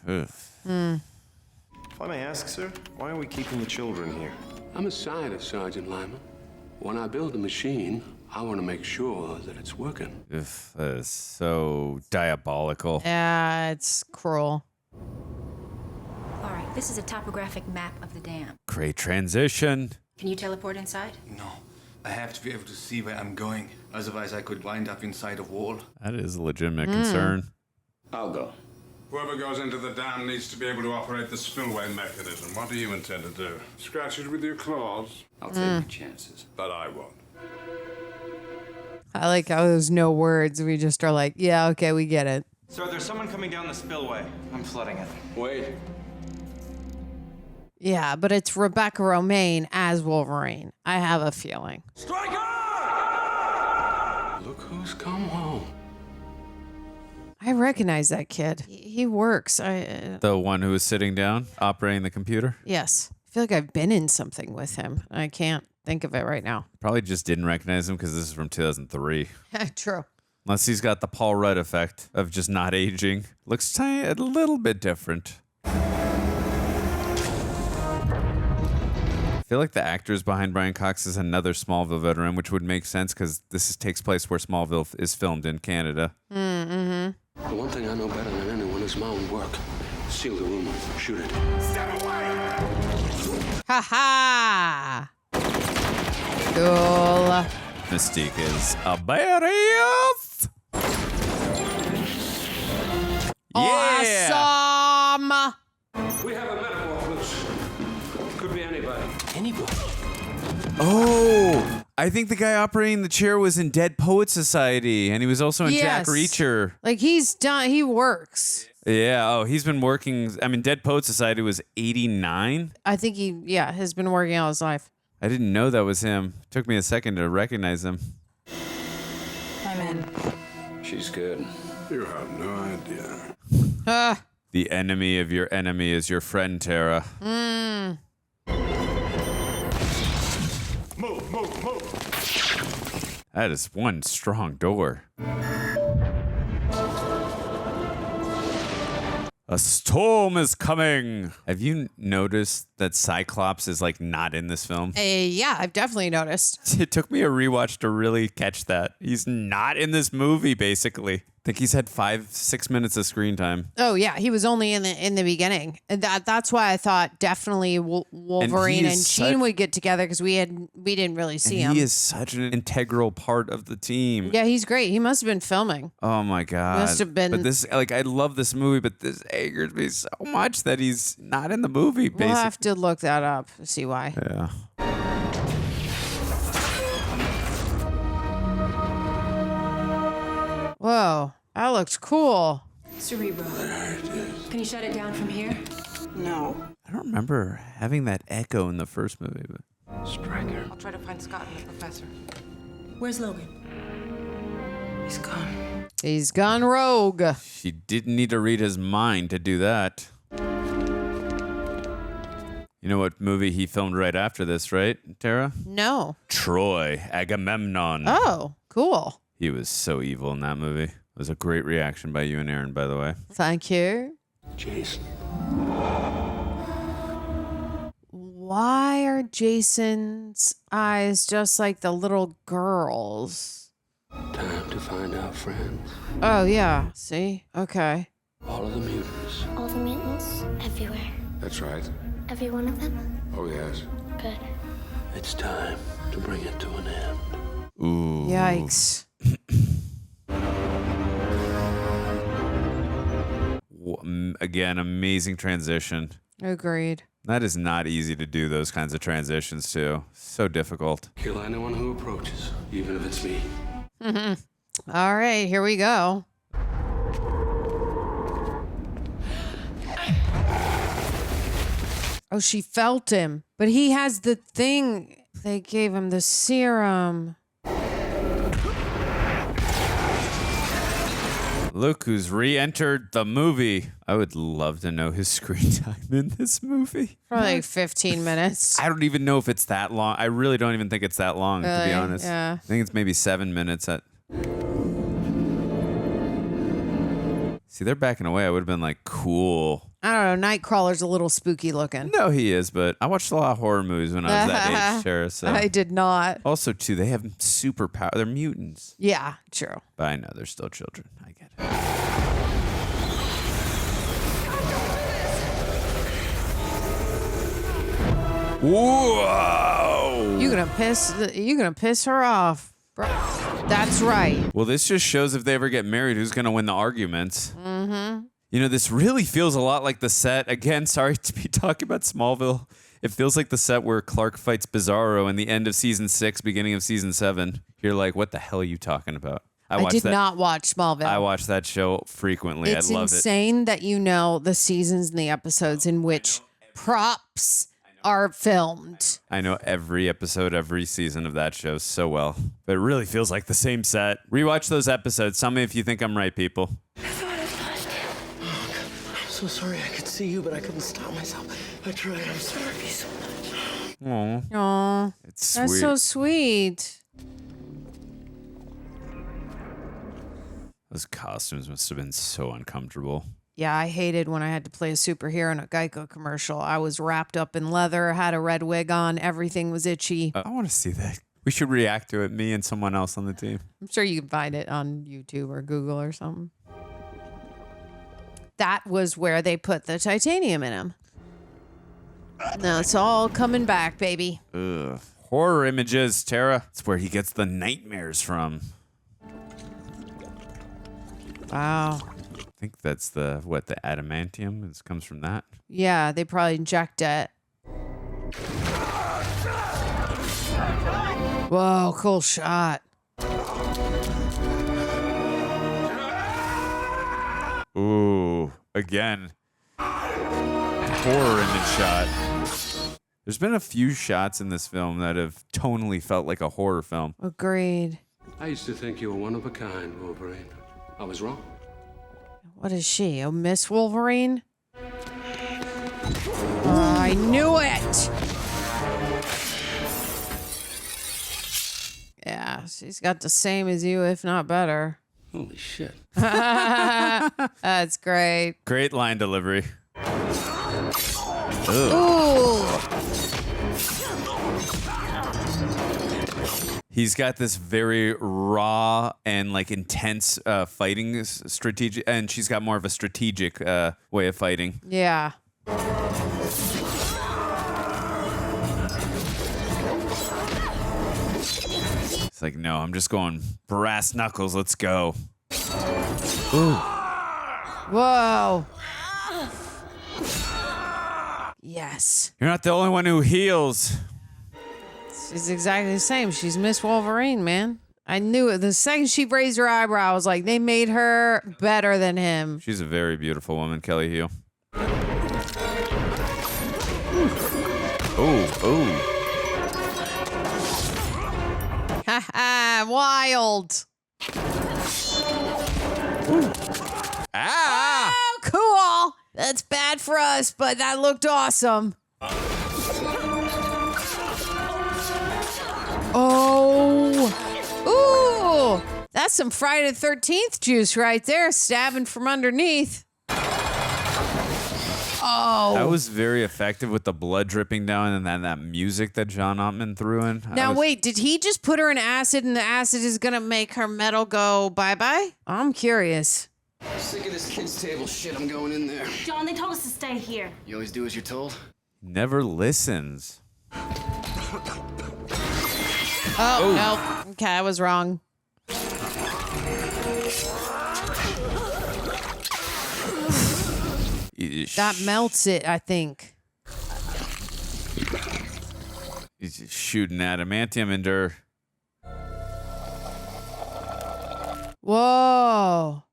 If I may ask, sir, why are we keeping the children here? I'm a scientist, Sergeant Lyman. When I build a machine, I want to make sure that it's working. That is so diabolical. Yeah, it's cruel. All right, this is a topographic map of the dam. Great transition. Can you teleport inside? No. I have to be able to see where I'm going. Otherwise, I could wind up inside a wall. That is a legitimate concern. I'll go. Whoever goes into the dam needs to be able to operate the spillway mechanism. What do you intend to do? Scratch it with your claws? I'll take my chances. But I won't. I like how there's no words. We just are like, yeah, okay, we get it. Sir, there's someone coming down the spillway. I'm flooding it. Wait. Yeah, but it's Rebecca Romaine as Wolverine. I have a feeling. Stryker! Look who's come home. I recognize that kid. He works. The one who was sitting down, operating the computer? Yes. I feel like I've been in something with him. I can't think of it right now. Probably just didn't recognize him because this is from 2003. True. Unless he's got the Paul Rudd effect of just not aging. Looks a little bit different. I feel like the actors behind Brian Cox is another Smallville veteran, which would make sense because takes place where Smallville is filmed in Canada. Mm-hmm. The one thing I know better than anyone is my own work. Seal the room, shoot it. Step away! Ha-ha! Cool. Mystique is a badass. Awesome! We have a metamorphosis. Could be anybody. Anybody? Oh, I think the guy operating the chair was in Dead Poet Society, and he was also in Jack Reacher. Like, he's done, he works. Yeah, he's been working. I mean, Dead Poet Society was 89. I think he, has been working all his life. I didn't know that was him. Took me a second to recognize him. I'm in. She's good. You have no idea. The enemy of your enemy is your friend, Tara. Move. That is one strong door. A storm is coming. Have you noticed that Cyclops is like not in this film? Yeah, I've definitely noticed. It took me a rewatch to really catch that. He's not in this movie, basically. I think he's had 5-6 minutes of screen time. Oh yeah, he was only in the beginning. And that's why I thought definitely Wolverine and Jean would get together because we didn't really see him. He is such an integral part of the team. Yeah, he's great. He must have been filming. Oh my God. Must have been. But this, like, I love this movie, but this angers me so much that he's not in the movie. Basically. We'll have to look that up to see why. Yeah. Whoa, that looks cool. Cerebro. Can you shut it down from here? No. I don't remember having that echo in the first movie, but Stryker. I'll try to find Scott and the professor. Where's Logan? He's gone. He's gone rogue. she didn't need to read his mind to do that. You know what movie he filmed right after this, right, Tara? No. Troy, Agamemnon. Oh, cool. He was so evil in that movie. It was a great reaction by you and Aaron, by the way. Thank you. Jason. Why are Jason's eyes just like the little girl's? Time to find our friends. Oh, yeah. See? Okay. All of the mutants. All the mutants? Everywhere. That's right. Every one of them? Oh, yes. Good. It's time to bring it to an end. Ooh. Yikes. Again, amazing transition. Agreed. That is not easy to do those kinds of transitions, too. So difficult. Kill anyone who approaches, even if it's me. All right, here we go. Oh, she felt him. But he has the thing. They gave him the serum. Look who's re-entered the movie. I would love to know his screen time in this movie. Probably like 15 minutes. I don't even know if it's that long. I really don't even think it's that long, to be Really? honest. Yeah. I think it's maybe 7 minutes. See, they're backing away. I would have been like, cool. I don't know. Nightcrawler's a little spooky looking. No, he is, but I watched a lot of horror movies when I was that age, Tara. So. I did not. Also, too, they have superpower. They're mutants. Yeah, true. But I know they're still children. I get it. Whoa! You gonna piss her off, bro. That's right. Well, this just shows if they ever get married, who's gonna win the arguments. Mm-hmm. You know, this really feels a lot like the set. Again, sorry to be talking about Smallville. It feels like the set where Clark fights Bizarro in the end of season 6, beginning of season 7. You're like, what the hell are you talking about? I did not watch Smallville. I watch that show frequently. It's I love it. insane that you know the seasons and the episodes in which props are filmed. I know every episode, every season of that show so well. But it really feels like the same set. Rewatch those episodes. Tell me if you think I'm right, people. I'm so sorry I could see you, but I couldn't stop myself. I tried. I'm sorry so much. Aww. Aw, It's that's sweet. so sweet. Those costumes must have been so uncomfortable. Yeah, I hated when I had to play a superhero in a Geico commercial. I was wrapped up in leather, had a red wig on, everything was itchy. I want to see that. We should react to it, me and someone else on the team. I'm sure you can find it on YouTube or Google or something. That was where they put the titanium in him. Now it's all coming back, baby. Ugh. Horror images, Tara. It's where he gets the nightmares from. Wow. I think that's the adamantium. It comes from that. Yeah, they probably inject it. Whoa, cool shot. Ooh, again. Horror image shot. There's been a few shots in this film that have tonally felt like a horror film. Agreed. I used to think you were one of a kind, Wolverine. I was wrong. What is she? A Miss Wolverine? I knew it! Yeah, she's got the same as you, if not better. Holy shit. That's great. Great line delivery. Ooh. He's got this very raw and like intense fighting strategic, and she's got more of a strategic way of fighting. Yeah. It's like, no, I'm just going brass knuckles. Let's go. Ooh. Whoa. Yes. You're not the only one who heals. She's exactly the same. She's Miss Wolverine, man. I knew it. The second she raised her eyebrow, I was like, they made her better than him. She's a very beautiful woman, Kelly Hugh. Oh. Haha, wild. Ah! Oh, cool. That's bad for us, but that looked awesome. Oh. Ooh. That's some Friday the 13th juice right there, stabbing from underneath. Oh. That was very effective with the blood dripping down and then that music that John Ottman threw in. Now, wait, did he just put her in acid and the acid is going to make her metal go bye-bye? I'm curious. Sick of this kids' table shit. I'm going in there. John, they told us to stay here. You always do as you're told? Never listens. Oh, no. Okay, I was wrong. That melts it, I think. He's just shooting adamantium into her. Whoa.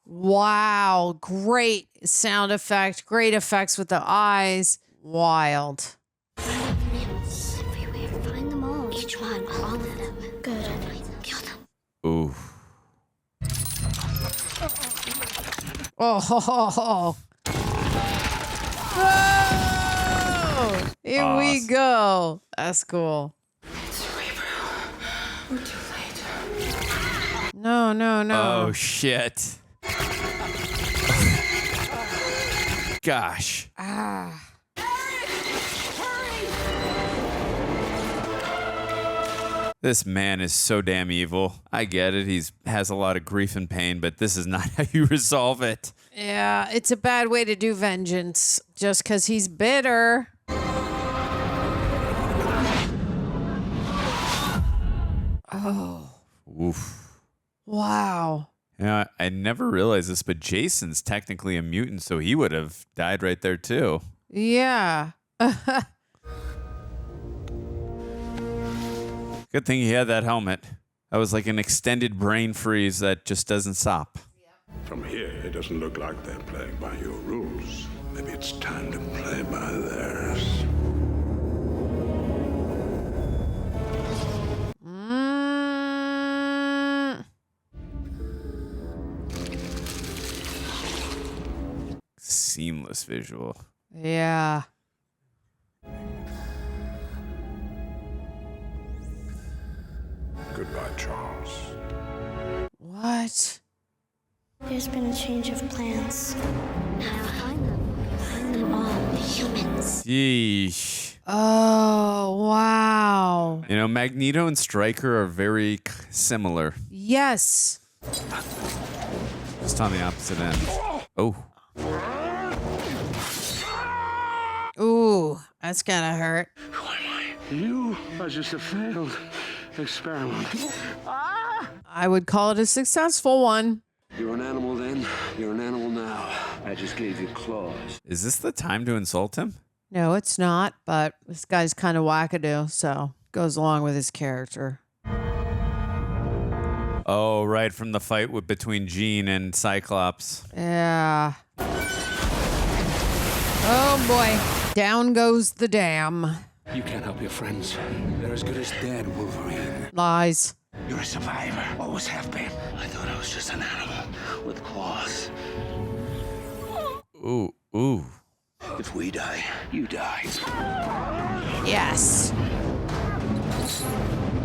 Wow. Great sound effect. Great effects with the eyes. Wild. Everywhere. Find them all. Each one. All of them. Good. Kill them. Ooh. Oh, ho, ho, ho. Whoa! Here we go. That's cool. We're too late. No. Oh, shit. Gosh. Ah. This man is so damn evil. I get it. He has a lot of grief and pain, but this is not how you resolve it. Yeah, it's a bad way to do vengeance just because he's bitter. Oh. Oof. Wow. Yeah, I never realized this, but Jason's technically a mutant, so he would have died right there too. Yeah. Good thing he had that helmet. That was like an extended brain freeze that just doesn't stop. From here, it doesn't look like they're playing by your rules. Maybe it's time to play by theirs. Seamless visual. Yeah. Goodbye, Charles. What? There's been a change of plans. Now find them. Find them all. The humans. Yeesh. Oh, wow. You know, Magneto and Stryker are very similar. Yes. Just on the opposite end. Oh. Ooh, that's gonna hurt. You are just a failed experiment. I would call it a successful one. You're an animal then, you're an animal now. I just gave you claws. Is this the time to insult him? No, it's not, but this guy's kind of wackadoo, so goes along with his character. Oh, right, from the fight between Jean and Cyclops. Yeah. Oh, boy. Down goes the dam. You can't help your friends. They're as good as dead, Wolverine. Lies. You're a survivor. Always have been. I thought I was just an animal with claws. Ooh. If we die, you die. Yes.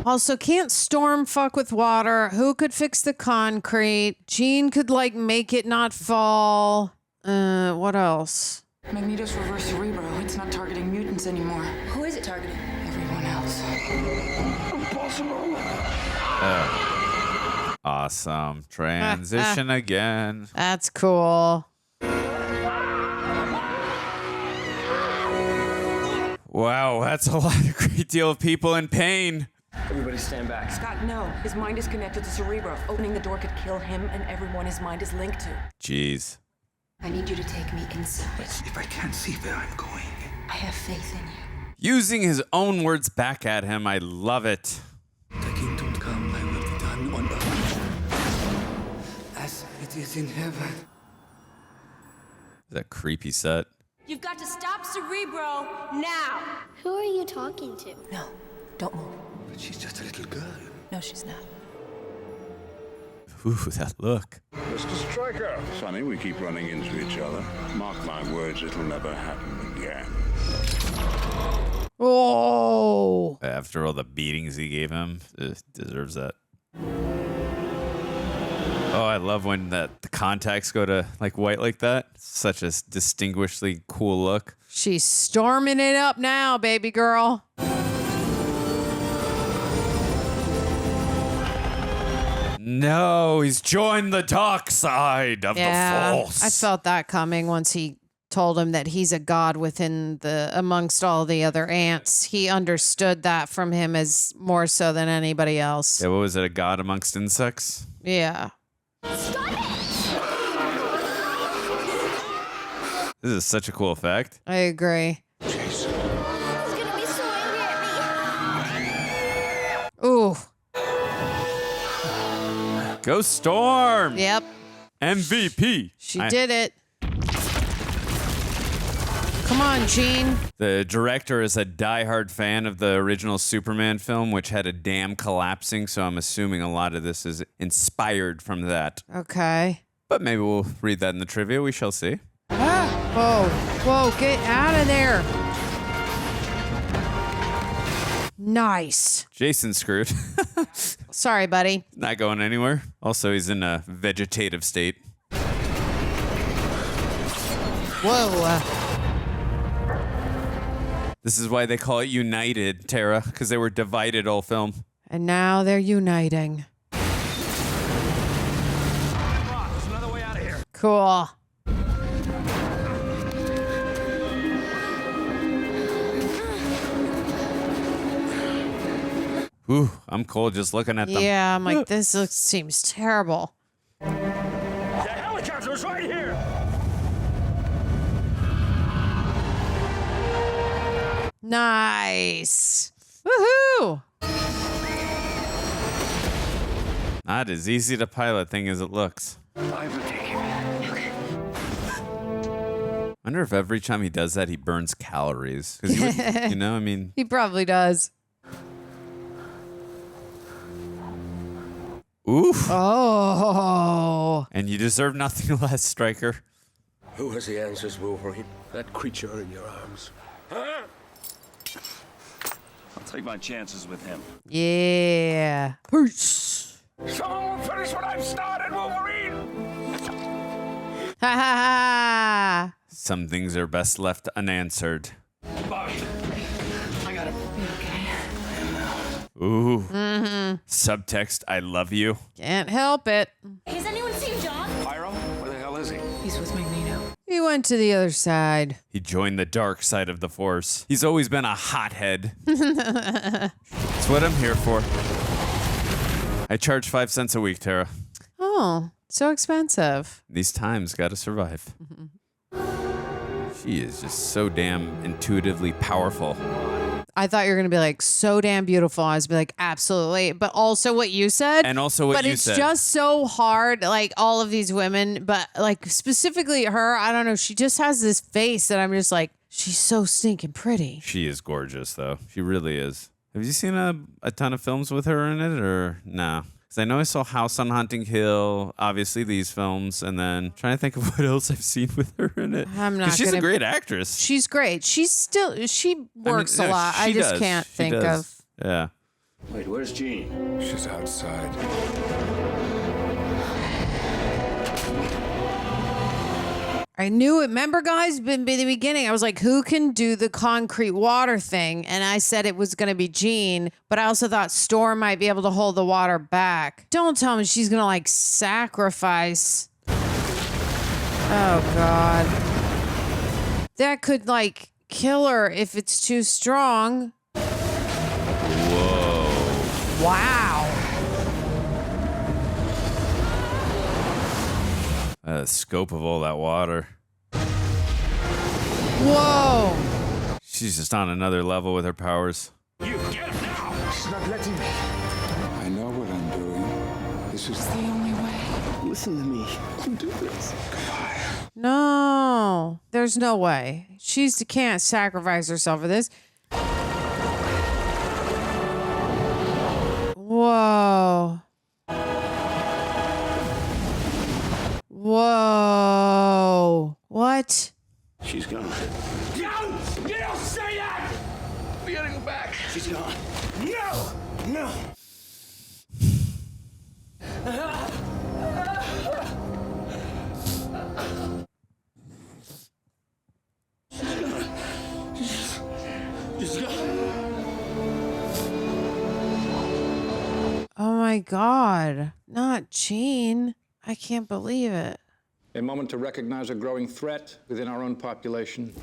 Also, can't Storm fuck with water? Who could fix the concrete? Jean could, like, make it not fall. What else? Magneto's reverse cerebro. It's not targeting mutants anymore. Who is it targeting? Everyone else. Impossible. Awesome. Transition again. That's cool. Wow, that's a lot, a great deal of people in pain. Everybody stand back. Scott, no. His mind is connected to Cerebro. Opening the door could kill him and everyone his mind is linked to. Jeez. I need you to take me inside. Let's see if I can't see where I'm going. I have faith in you. Using his own words back at him, I love it. The kingdom come, thy will be done on earth as it is in heaven. That creepy set. You've got to stop Cerebro now. Who are you talking to? No, don't move. But she's just a little girl. No, she's not. Ooh, that look. Mr. Stryker. Sonny, we keep running into each other. Mark my words, it'll never happen again. Oh. After all the beatings he gave him, deserves that. Oh, I love when the contacts go to like white like that. Such a distinguishedly cool look. She's storming it up now, baby girl. No, he's joined the dark side of the Force. I felt that coming once he told him that he's a god within amongst all the other ants. He understood that from him as more so than anybody else. Yeah, what was it? A god amongst insects? Yeah. This is such a cool effect. I agree. He's gonna be so angry at me. Ooh. Go Storm! Yep. MVP. She did it. Come on, Gene. The director is a diehard fan of the original Superman film, which had a dam collapsing, so I'm assuming a lot of this is inspired from that. Okay. But maybe we'll read that in the trivia. We shall see. Whoa, whoa, get out of there. Nice. Jason's screwed. Sorry, buddy. Not going anywhere. Also, he's in a vegetative state. Whoa. This is why they call it United, Tara, because they were divided all film. And now they're uniting. There's another way out of here. Cool. Ooh, I'm cold just looking at them. Yeah, I'm like, this seems terrible. The helicopter's right here. Nice. Woohoo. Not as easy to pilot thing as it looks. I will take him. Okay. Wonder if every time he does that, he burns calories. 'Cause he would, you know, I mean. He probably does. Oof. Oh. And you deserve nothing less, Stryker. Who has the answers, Wolverine? That creature in your arms. I'll take my chances with him. Yeah. Peace. Someone will finish what I've started, Wolverine! Ha ha ha. Some things are best left unanswered. Bobby, I got him. Ooh. Subtext, I love you. Can't help it. Has anyone seen John? Pyro, where the hell is he? He's with Magneto. He went to the other side. He joined the dark side of the Force. He's always been a hothead. That's what I'm here for. I charge 5 cents a week, Tara. Oh, so expensive. These times gotta survive. She is just so damn intuitively powerful. I thought you were going to be like, so damn beautiful. I was be like, absolutely. But also what you said. And also what you said. But it's just so hard, like all of these women, but like specifically her, I don't know. She just has this face that I'm just like, she's so stinking pretty. She is gorgeous, though. She really is. Have you seen a ton of films with her in it, or no? Because I know I saw House on Haunting Hill, obviously these films, and then I'm trying to think of what else I've seen with her in it. I'm not. She's a great actress. She's great. She works a lot. I just can't think of. Yeah. Wait, where's Jean? She's outside. I knew it. Remember, guys, in the beginning, I was like, who can do the concrete water thing? And I said it was going to be Jean, but I also thought Storm might be able to hold the water back. Don't tell me she's going to, like, sacrifice. Oh, God. That could, like, kill her if it's too strong. Whoa. Wow. The scope of all that water. Whoa. She's just on another level with her powers. You get him now! She's not letting me. I know what I'm doing. This is the only way. Listen to me. Don't do this. No. There's no way. She can't sacrifice herself for this. Whoa. Whoa. What? She's gone. Don't! You don't say that! We gotta go back. She's gone. No! No. She's gone. She's gone. Oh my God. Not Jean. I can't believe it. A moment to recognize a growing threat within our own population.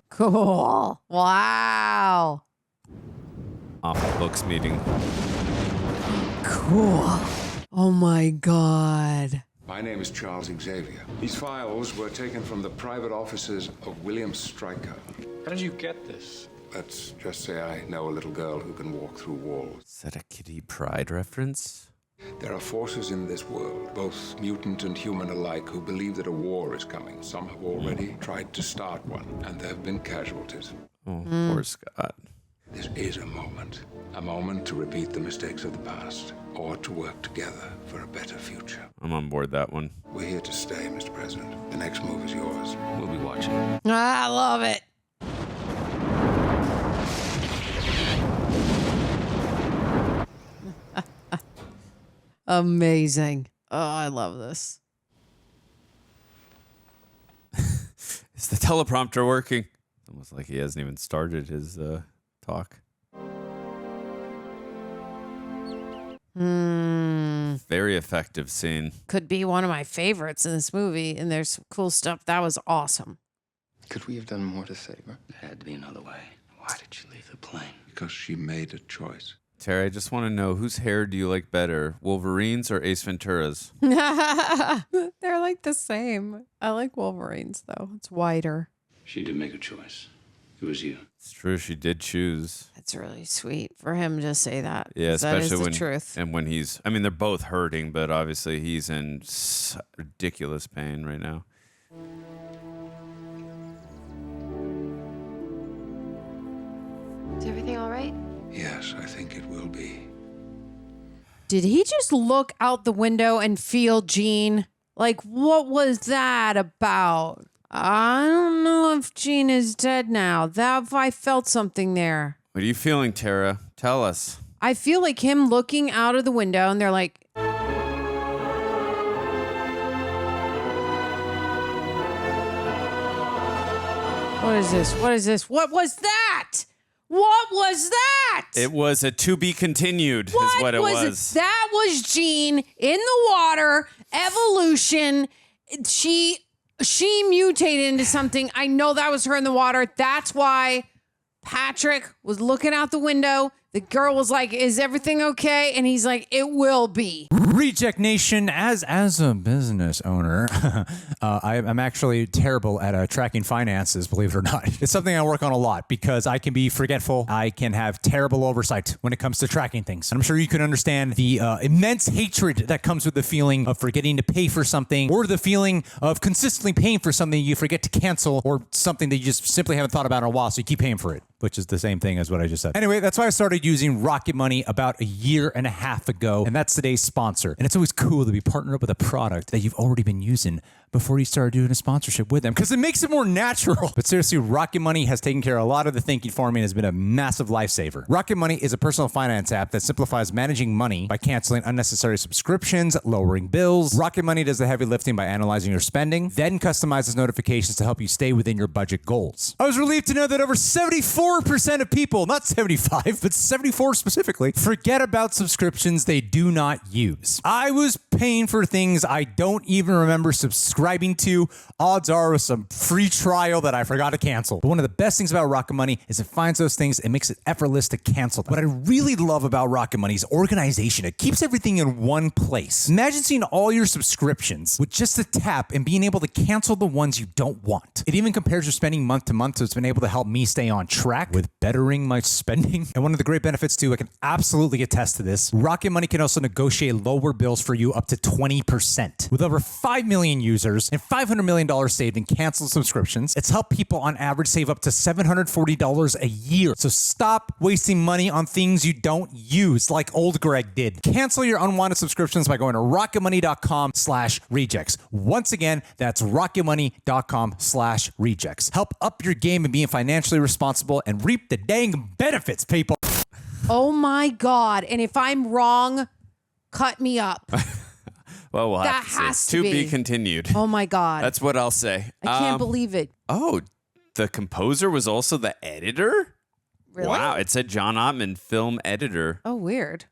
Cool. Wow. Off the books meeting. Cool. Oh my God. My name is Charles Xavier. These files were taken from the private offices of William Stryker. How did you get this? Let's just say I know a little girl who can walk through walls. Is that a Kitty Pryde reference? There are forces in this world, both mutant and human alike, who believe that a war is coming. Some have already tried to start one, and there have been casualties. Oh, poor Scott. This is a moment to repeat the mistakes of the past, or to work together for a better future. I'm on board that one. We're here to stay, Mr. President. The next move is yours. We'll be watching. I love it. Amazing. Oh, I love this. Is the teleprompter working? It's almost like he hasn't even started his talk. Very effective scene. Could be one of my favorites in this movie, and there's some cool stuff. That was awesome. Could we have done more to save her? There had to be another way. Why did she leave the plane? Because she made a choice. Terry, I just want to know, whose hair do you like better, Wolverine's or Ace Ventura's? They're like the same. I like Wolverine's, though. It's wider. She did make a choice. It was you. It's true, she did choose. That's really sweet for him to say that. Yeah, that especially is when the truth. And when he's, I mean, they're both hurting, but obviously he's in ridiculous pain right now. Is everything all right? Yes, I think it will be. Did he just look out the window and feel Jean? Like, what was that about? I don't know if Jean is dead now. That I felt something there. What are you feeling, Tara? Tell us. I feel like him looking out of the window and they're like, what is this? What is this? What was that? What was that? It was a to be continued, is what it was. That was Jean in the water, evolution. She mutated into something. I know that was her in the water. That's why Patrick was looking out the window. The girl was like, is everything okay? And he's like, it will be. Reject Nation, as a business owner, I'm actually terrible at tracking finances, believe it or not. It's something I work on a lot because I can be forgetful. I can have terrible oversight when it comes to tracking things. And I'm sure you can understand the immense hatred that comes with the feeling of forgetting to pay for something, or the feeling of consistently paying for something you forget to cancel, or something that you just simply haven't thought about in a while, so you keep paying for it. which is the same thing as what I just said. Anyway, that's why I started using Rocket Money about 1.5 years ago, and that's today's sponsor. And it's always cool to be partnered up with a product that you've already been using before you started doing a sponsorship with them, because it makes it more natural. But seriously, Rocket Money has taken care of a lot of the thinking for me and has been a massive lifesaver. Rocket Money is a personal finance app that simplifies managing money by canceling unnecessary subscriptions, lowering bills. Rocket Money does the heavy lifting by analyzing your spending, then customizes notifications to help you stay within your budget goals. I was relieved to know that over 74% of people, not 75, but 74 specifically, forget about subscriptions they do not use. I was paying for things I don't even remember subscribing to. Odds are with some free trial that I forgot to cancel. But one of the best things about Rocket Money is it finds those things and makes it effortless to cancel them. What I really love about Rocket Money is organization. It keeps everything in one place. Imagine seeing all your subscriptions with just a tap and being able to cancel the ones you don't want. It even compares your spending month to month, so it's been able to help me stay on track with bettering my spending. And one of the great benefits too, I can absolutely attest to this, Rocket Money can also negotiate lower bills for you up to 20%. With over 5 million users and $500 million saved in canceled subscriptions, it's helped people on average save up to $740 a year. So stop wasting money on things you don't use like old Greg did. Cancel your unwanted subscriptions by going to rocketmoney.com/rejects. Once again, that's rocketmoney.com/rejects. Help up your game and being financially responsible and reap the dang benefits, people. Oh my God. And if I'm wrong, cut me up. Well, we'll That have to has see. to To be be. continued. Oh my God. That's what I'll say. I can't believe it. Oh, the composer was also the editor? Really? Wow, it said John Ottman, film editor. Oh, weird.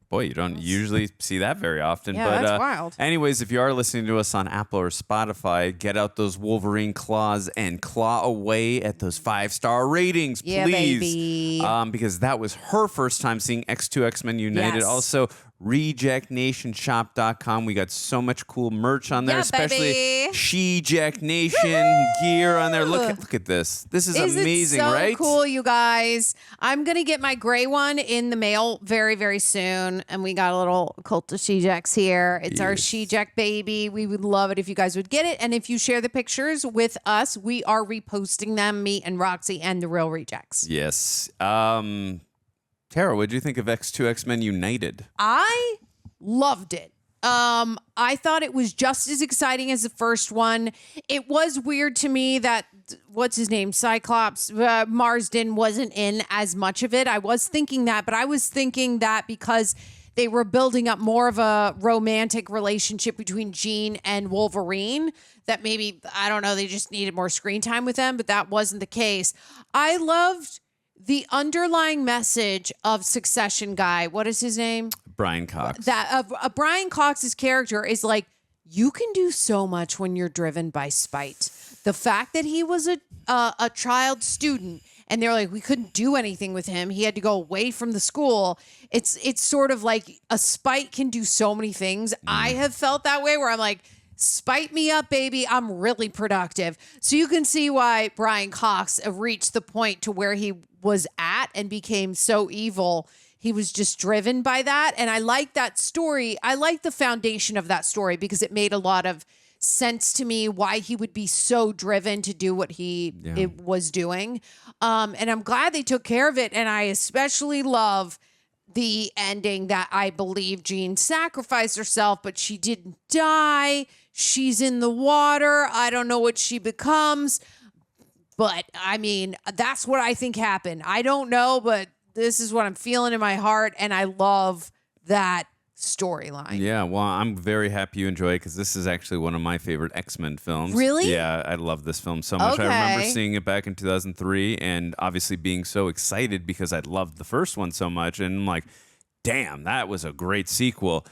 Boy, you don't usually see that very often. Yeah, but, that's wild. Anyways, if you are listening to us on Apple or Spotify, get out those Wolverine claws and claw away at those 5-star ratings, Yeah, please. baby. Because that was her first time seeing X2 X-Men United. Yes. Also, rejectnationshop.com. We got so much cool merch on there, Yeah, especially baby. She Jack Nation gear on there. Look at this. This is amazing, it so right? cool, you guys. I'm going to get my gray one in the mail very, very soon. And we got a little cult of She-Jacks here. It's our She-Jack baby. We would love it if you guys would get it. And if you share the pictures with us, we are reposting them, me and Roxy and the Real Rejects. Yes. Tara, what did you think of X2 X-Men United? I loved it. I thought it was just as exciting as the first one. It was weird to me that, what's his name, Cyclops, Marsden wasn't in as much of it. I was thinking that, but I was thinking that because they were building up more of a romantic relationship between Jean and Wolverine, that maybe, I don't know, they just needed more screen time with them, but that wasn't the case. I loved the underlying message of Succession guy. What is his name? Brian Cox. That Brian Cox's character is like, you can do so much when you're driven by spite. The fact that he was a child student and they're like, we couldn't do anything with him. He had to go away from the school. It's sort of like a spite can do so many things. I have felt that way where I'm like, spite me up, baby. I'm really productive. So you can see why Brian Cox reached the point to where he was at and became so evil. He was just driven by that. And I like that story. I like the foundation of that story because it made a lot of sense to me why he would be so driven to do what he was doing. And I'm glad they took care of it. And I especially love the ending that I believe Jean sacrificed herself, but she didn't die. She's in the water. I don't know what she becomes. But I mean, that's what I think happened. I don't know, but this is what I'm feeling in my heart. And I love that storyline. Yeah, well, I'm very happy you enjoy it because this is actually one of my favorite X-Men films. Really? Yeah, I love this film so much. Okay. I remember seeing it back in 2003 and obviously being so excited because I loved the first one so much. And I'm like, damn, that was a great sequel.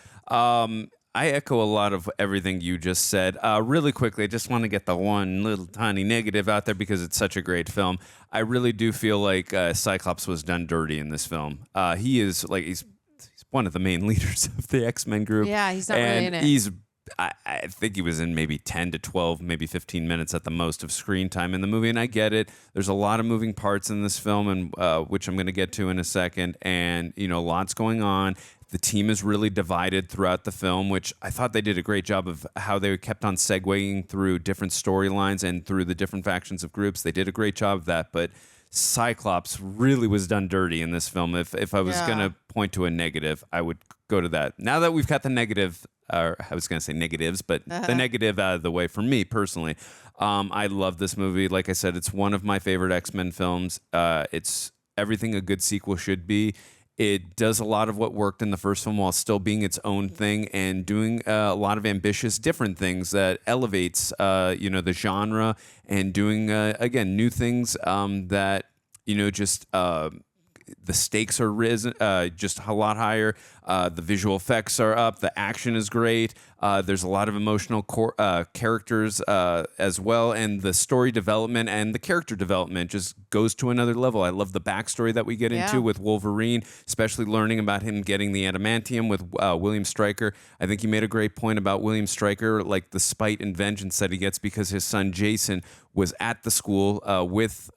I echo a lot of everything you just said. Really quickly, I just want to get the one little tiny negative out there because it's such a great film. I really do feel like Cyclops was done dirty in this film. He is like, he's one of the main leaders of the X-Men group. Yeah, he's not and really in it. He's I think he was in maybe 10 to 12, maybe 15 minutes at the most of screen time in the movie. And I get it. There's a lot of moving parts in this film, and which I'm going to get to in a second. And, lots going on. The team is really divided throughout the film, which I thought they did a great job of how they kept on segueing through different storylines and through the different factions of groups. They did a great job of that. But Cyclops really was done dirty in this film. If I was going to point to a negative, I would go to that. Now that we've got the negative, I was going to say negatives, but the negative out of the way for me personally, I love this movie. Like I said, it's one of my favorite X-Men films. It's everything a good sequel should be. It does a lot of what worked in the first film while still being its own thing and doing a lot of ambitious, different things that elevates, the genre and doing, again, new things that, just the stakes are risen, just a lot higher. The visual effects are up. The action is great. There's a lot of emotional characters as well. And the story development and the character development just goes to another level. I love the backstory that we get into with Wolverine, especially learning about him getting the adamantium with William Stryker. I think you made a great point about William Stryker, like the spite and vengeance that he gets because his son Jason was at the school with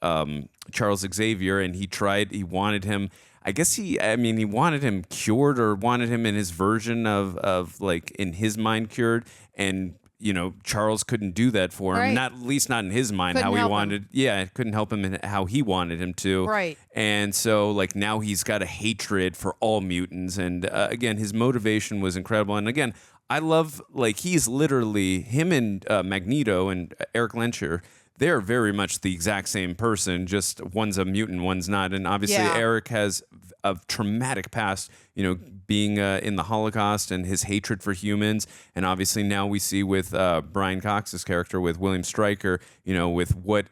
Charles Xavier, and he wanted him. I guess he wanted him cured or wanted him in his version of like in his mind cured. And, Charles couldn't do that for him. Right. Not at least not in his mind, Couldn't how he help wanted. him. Yeah, it couldn't help him in how he wanted him to. Right. And so like now he's got a hatred for all mutants. And again, his motivation was incredible. And again, I love like he's literally him and Magneto and Eric Lenscher. They're very much the exact same person, just one's a mutant, one's not. And obviously Eric has a traumatic past, being in the Holocaust and his hatred for humans. And obviously now we see with Brian Cox's character, with William Stryker, with what...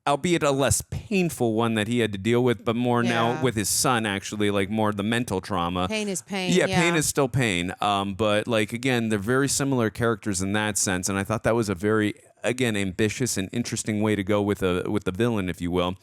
albeit a less painful one that he had to deal with, but more now with his son, actually, like more the mental trauma. Pain is pain. Yeah, pain is still pain. But like, again, they're very similar characters in that sense. And I thought that was a very, again, ambitious and interesting way to go with the villain, if you will.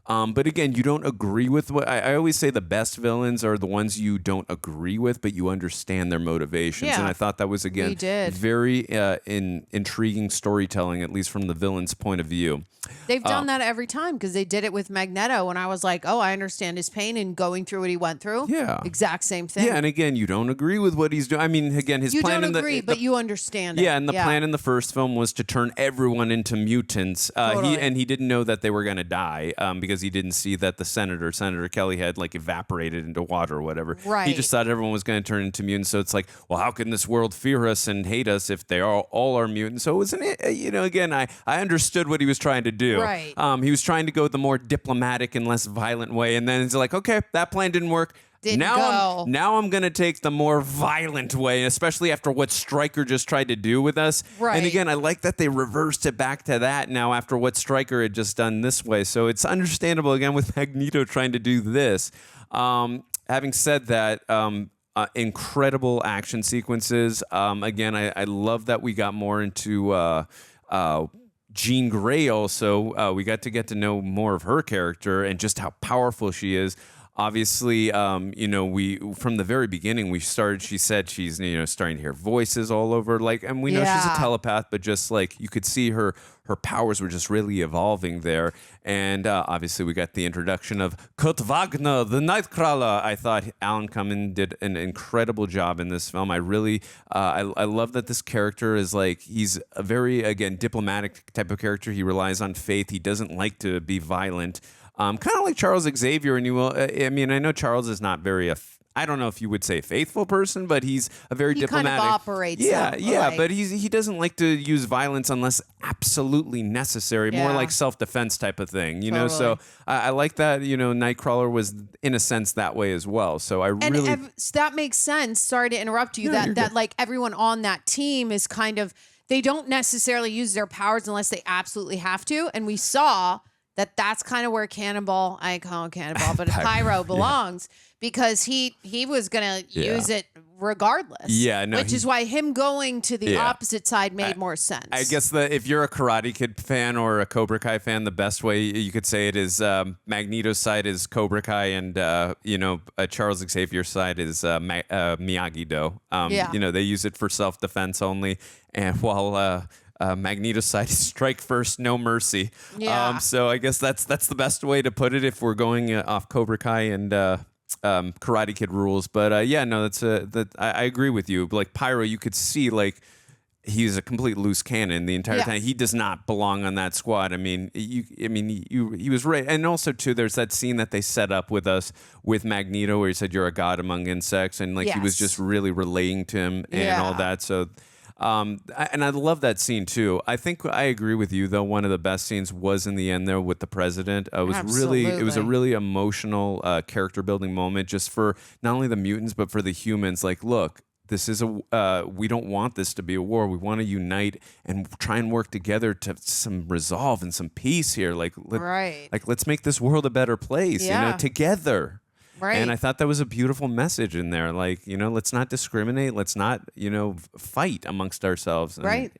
But again, you don't agree with what I always say. The best villains are the ones you don't agree with, but you understand their motivations. And I thought that was again very intriguing storytelling, at least from the villain's point of view. They've done that every time because they did it with Magneto, and I was like, oh, I understand his pain and going through what he went through. Yeah, exact same thing. Yeah, and again, you don't agree with what he's doing. I mean, again, his plan don't agree, but you understand it. Yeah, and the plan in the first film was to turn everyone into mutants. Totally. He didn't know that they were going to die because he didn't see that the Senator Kelly had like evaporated into water or whatever. Right. He just thought everyone was going to turn into mutants. So it's like, well, how can this world fear us and hate us if they all are mutants? So it wasn't it? Again, I understood what he was trying to do. Right. He was trying to go the more diplomatic and less violent way, and then it's like, okay, that plan didn't work. Now I'm going to take the more violent way, especially after what Stryker just tried to do with us. Right. And again, I like that they reversed it back to that now after what Stryker had just done this way. So it's understandable, again, with Magneto trying to do this. Having said that, incredible action sequences. Again, I love that we got more into... Jean Grey also, we got to know more of her character and just how powerful she is. Obviously, we from the very beginning she said she's starting to hear voices all over, like, and we know she's a telepath, but just like you could see her powers were just really evolving there. And obviously we got the introduction of Kurt Wagner, the Nightcrawler. I thought Allan Cumming did an incredible job in this film. I really, I love that this character is like, he's a very, again, diplomatic type of character. He relies on faith. He doesn't like to be violent. Kind of like Charles Xavier, and I know Charles is not very, I don't know if you would say faithful person, but he's a very diplomatic. He kind of operates. But he doesn't like to use violence unless absolutely necessary. More like self-defense type of thing, you know. So I like that. Nightcrawler was in a sense that way as well. So that makes sense. Sorry to interrupt you. No, that like everyone on that team is kind of, they don't necessarily use their powers unless they absolutely have to, and we saw. That's kind of where I call him Cannonball, but Pyro belongs because he was going to use it regardless. Yeah, no, which is why him going to the opposite side made more sense. I guess if you're a Karate Kid fan or a Cobra Kai fan, the best way you could say it is Magneto's side is Cobra Kai, and Charles Xavier's side is Miyagi-Do. They use it for self-defense only, and while Magneto's side is strike first, no mercy. Yeah. So I guess that's the best way to put it if we're going off Cobra Kai and Karate Kid rules. But I agree with you. Like Pyro, you could see like he's a complete loose cannon the entire time. He does not belong on that squad. I mean, he was right. And also too, there's that scene that they set up with us with Magneto where he said you're a god among insects, and he was just really relaying to him and all that. So. And I love that scene too. I think I agree with you though. One of the best scenes was in the end there with the president. It was a really emotional character building moment just for not only the mutants but for the humans. Like, look, this is we don't want this to be a war. We want to unite and try and work together to some resolve and some peace here. Let's make this world a better place. Together. Right. And I thought that was a beautiful message in there. Like, let's not discriminate. Let's not, fight amongst ourselves. And, right.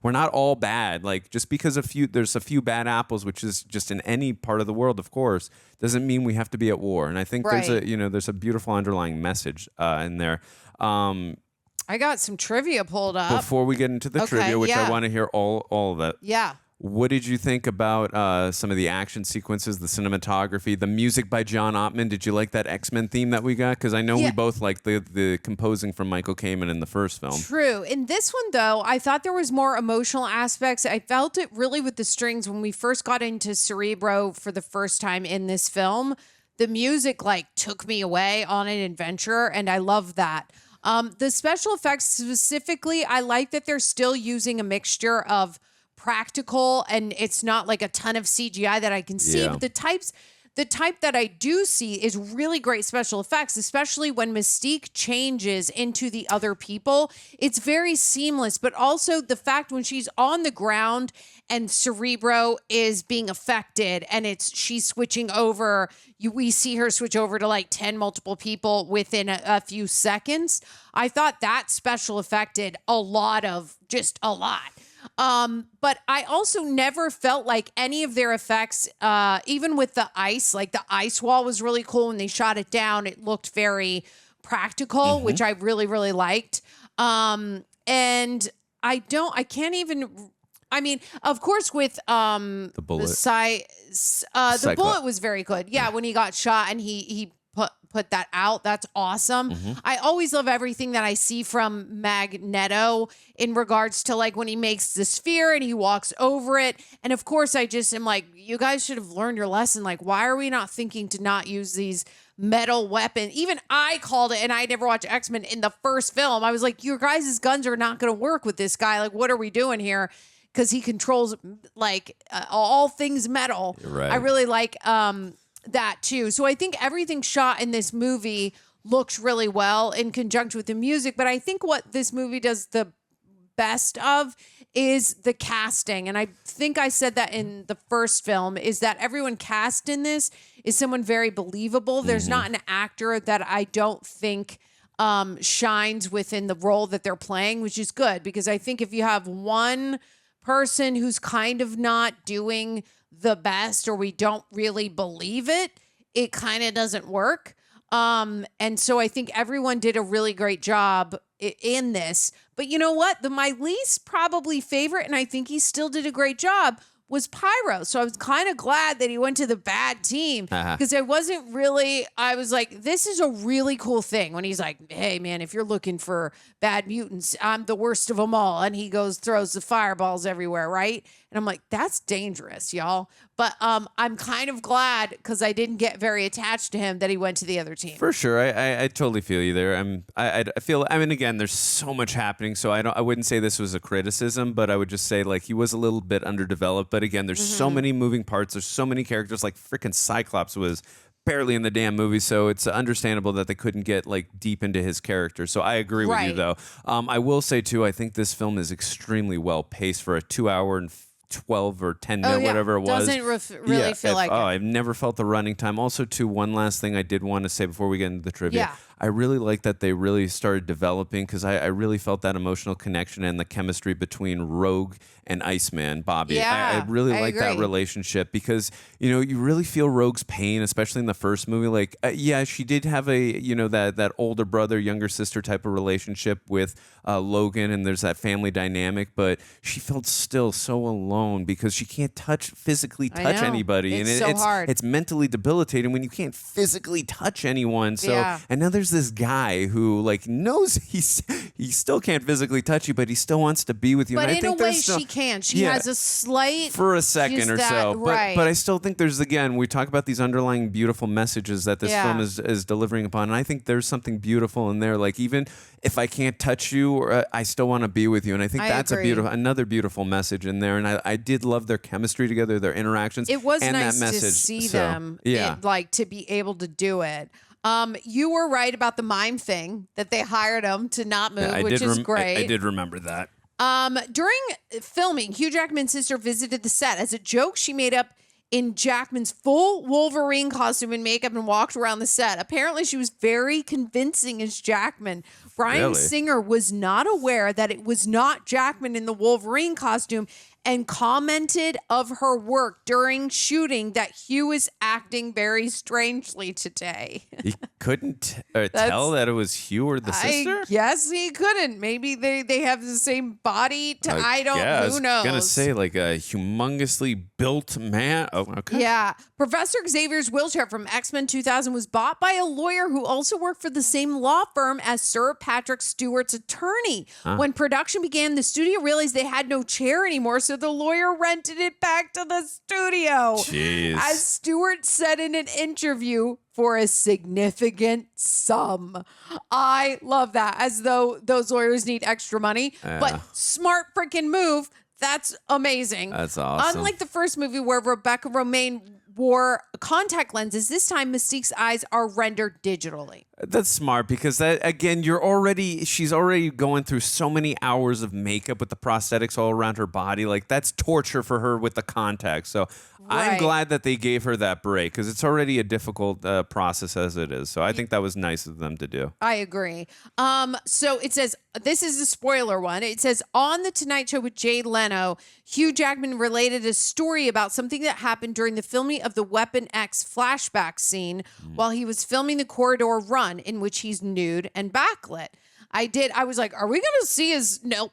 We're not all bad. Like, just because there's a few bad apples, which is just in any part of the world, of course, doesn't mean we have to be at war. And I think there's a beautiful underlying message in there. I got some trivia pulled up. Before we get into the trivia, which I want to hear all of that. Yeah. What did you think about some of the action sequences, the cinematography, the music by John Ottman? Did you like that X-Men theme that we got? Because I know we both liked the composing from Michael Kamen in the first film. True. In this one, though, I thought there was more emotional aspects. I felt it really with the strings when we first got into Cerebro for the first time in this film. The music took me away on an adventure, and I love that. The special effects specifically, I like that they're still using a mixture of practical and it's not like a ton of CGI that I can see, but the type that I do see is really great special effects, especially when Mystique changes into the other people. It's very seamless, but also the fact when she's on the ground and Cerebro is being affected and she's switching over, we see her switch over to 10 multiple people within a few seconds. I thought that special effect did a lot. But I also never felt like any of their effects, even with the ice, the ice wall was really cool. When they shot it down, it looked very practical, which I really, really liked. And I mean, of course, with the bullet, the bullet was very good. Yeah, when he got shot and he put that out. That's awesome. I always love everything that I see from Magneto in regards to when he makes the sphere and he walks over it. And of course, I just am you guys should have learned your lesson. Why are we not thinking to not use these metal weapons? Even I called it, and I never watched X-Men in the first film. I was like, your guys' guns are not going to work with this guy. What are we doing here? Because he controls all things metal. Right. I really like that too. So I think everything shot in this movie looks really well in conjunction with the music. But I think what this movie does the best of is the casting. And I think I said that in the first film, is that everyone cast in this is someone very believable. There's not an actor that I don't think shines within the role that they're playing, which is good. Because I think if you have one person who's kind of not doing the best, or we don't really believe it, it kind of doesn't work. And so I think everyone did a really great job in this. But you know what? My least probably favorite, and I think he still did a great job, was Pyro. So I was kind of glad that he went to the bad team, because I was like, this is a really cool thing when he's like, hey man, if you're looking for bad mutants, I'm the worst of them all. And he throws the fireballs everywhere. Right. And I'm like, that's dangerous, y'all. But I'm kind of glad, because I didn't get very attached to him, that he went to the other team. For sure. I totally feel you there. I feel, again, there's so much happening. So I wouldn't say this was a criticism, but I would just say he was a little bit underdeveloped. But again, there's so many moving parts. There's so many characters. Freaking Cyclops was barely in the damn movie, so it's understandable that they couldn't get deep into his character. So I agree with you though. I will say too, I think this film is extremely well paced for a 2 hour and 12 or 10 minute, whatever it was. Doesn't really feel like it. I've never felt the running time. Also, too, one last thing I did want to say before we get into the trivia. I really like that they really started developing, because I really felt that emotional connection and the chemistry between Rogue and Iceman, Bobby. Yeah, I really like that agree. relationship, because, you really feel Rogue's pain, especially in the first movie. Like, yeah, she did have a, that older brother, younger sister type of relationship with Logan, and there's that family dynamic, but she felt still so alone because she can't physically touch anybody. It's so hard. It's mentally debilitating when you can't physically touch anyone. So, Yeah. and now there's this guy who knows he still can't physically touch you, but he still wants to be with you. But and I in a think way, there's still, she can. She has a slight for a second or so. Right. But I still think there's, again, we talk about these underlying beautiful messages that this film is delivering upon, and I think there's something beautiful in there. Like, even if I can't touch you, or I still want to be with you, and I think that's agree. another beautiful message in there. And I did love their chemistry together, their interactions. It was and nice that message. to see So, them, yeah. to be able to do it. You were right about the mime thing, that they hired him to not move, I which did is great. I did remember that. During filming, Hugh Jackman's sister visited the set. As a joke, she made up in Jackman's full Wolverine costume and makeup and walked around the set. Apparently, she was very convincing as Jackman. Bryan Really? Singer was not aware that it was not Jackman in the Wolverine costume and commented of her work during shooting that Hugh was acting very strangely today. He couldn't tell that it was Hugh or the sister? I guess he couldn't. Maybe they have the same body. Who knows? I was gonna say, like, a humongously built man. Oh, okay. Yeah. Professor Xavier's wheelchair from X-Men 2000 was bought by a lawyer who also worked for the same law firm as Sir Patrick Stewart's attorney. Huh. When production began, the studio realized they had no chair anymore, so the lawyer rented it back to the studio. Jeez. As Stewart said in an interview, for a significant sum. I love that, as though those lawyers need extra money. Yeah. But smart freaking move. That's amazing. That's awesome. Unlike the first movie where Rebecca Romijn wore contact lenses, this time Mystique's eyes are rendered digitally. That's smart, because that, again, she's already going through so many hours of makeup with the prosthetics all around her body. Like, that's torture for her with the contacts. So I'm Right. glad that they gave her that break, because it's already a difficult process as it is. So I think that was nice of them to do. I agree. So it says, this is a spoiler one. It says, on The Tonight Show with Jay Leno, Hugh Jackman related a story about something that happened during the filming of the Weapon X flashback scene while he was filming the corridor run, in which he's nude and backlit. I was like, are we going to see his... Nope.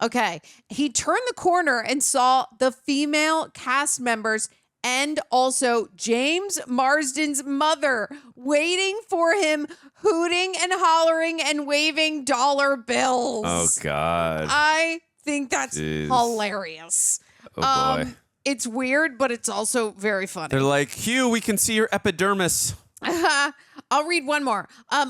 Okay. He turned the corner and saw the female cast members and also James Marsden's mother waiting for him, hooting and hollering and waving dollar bills. Oh, God. I think that's Jeez. hilarious. Oh, boy. It's weird, but it's also very funny. They're like, Hugh, we can see your epidermis. I'll read one more.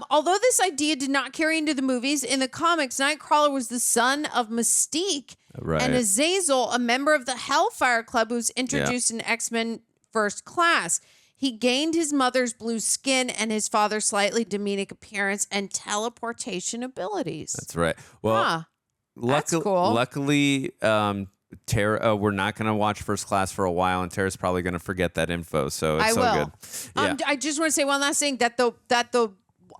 Although this idea did not carry into the movies, in the comics, Nightcrawler was the son of Mystique. Right. And Azazel, a member of the Hellfire Club, who was introduced in X-Men First Class. He gained his mother's blue skin and his father's slightly demonic appearance and teleportation abilities. That's right. Well, that's cool. Luckily, Tara, we're not going to watch First Class for a while, and Tara's probably going to forget that info. So it's I so will. good. Yeah. I just want to say one last thing, that the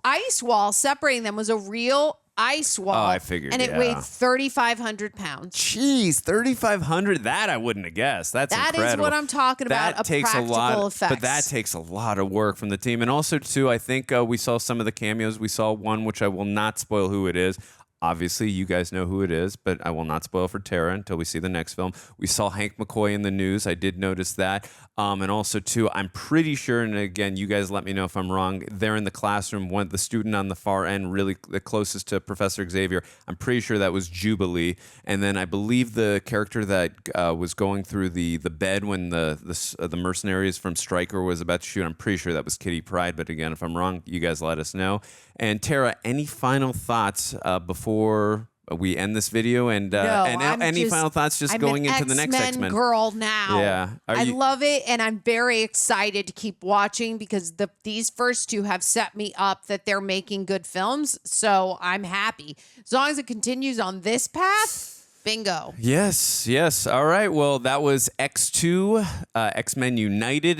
ice wall separating them was a real ice wall. Oh, I figured, And it yeah. weighed 3,500 pounds. Jeez, 3,500. That I wouldn't have guessed. That's That is incredible. what I'm talking about, That a takes practical a lot, effects. but that takes a lot of work from the team. And also, too, I think we saw some of the cameos. We saw one, which I will not spoil who it is. Obviously, you guys know who it is, but I will not spoil for Tara until we see the next film. We saw Hank McCoy in the news. I did notice that. And also, too, I'm pretty sure, and again, you guys let me know if I'm wrong, they're in the classroom, the student on the far end, really the closest to Professor Xavier. I'm pretty sure that was Jubilee. And then I believe the character that was going through the bed when the mercenaries from Stryker was about to shoot, I'm pretty sure that was Kitty Pryde. But again, if I'm wrong, you guys let us know. And Tara, any final thoughts before we end this video? And any final thoughts just going into the next X-Men? Girl now. Yeah. I love it, and I'm very excited to keep watching because these first two have set me up that they're making good films. So I'm happy. As long as it continues on this path, Bingo. Yes, yes. All right. Well, that was X2, X-Men United.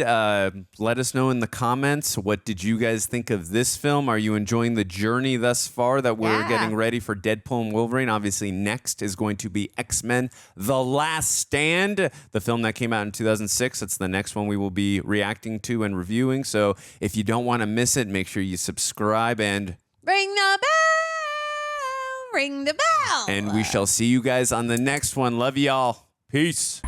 Let us know in the comments, what did you guys think of this film? Are you enjoying the journey thus far that we're getting ready for Deadpool and Wolverine? Obviously, next is going to be X-Men The Last Stand, the film that came out in 2006. It's the next one we will be reacting to and reviewing. So if you don't want to miss it, make sure you subscribe and Ring the bell. Ring the bell. And we shall see you guys on the next one. Love y'all. Peace.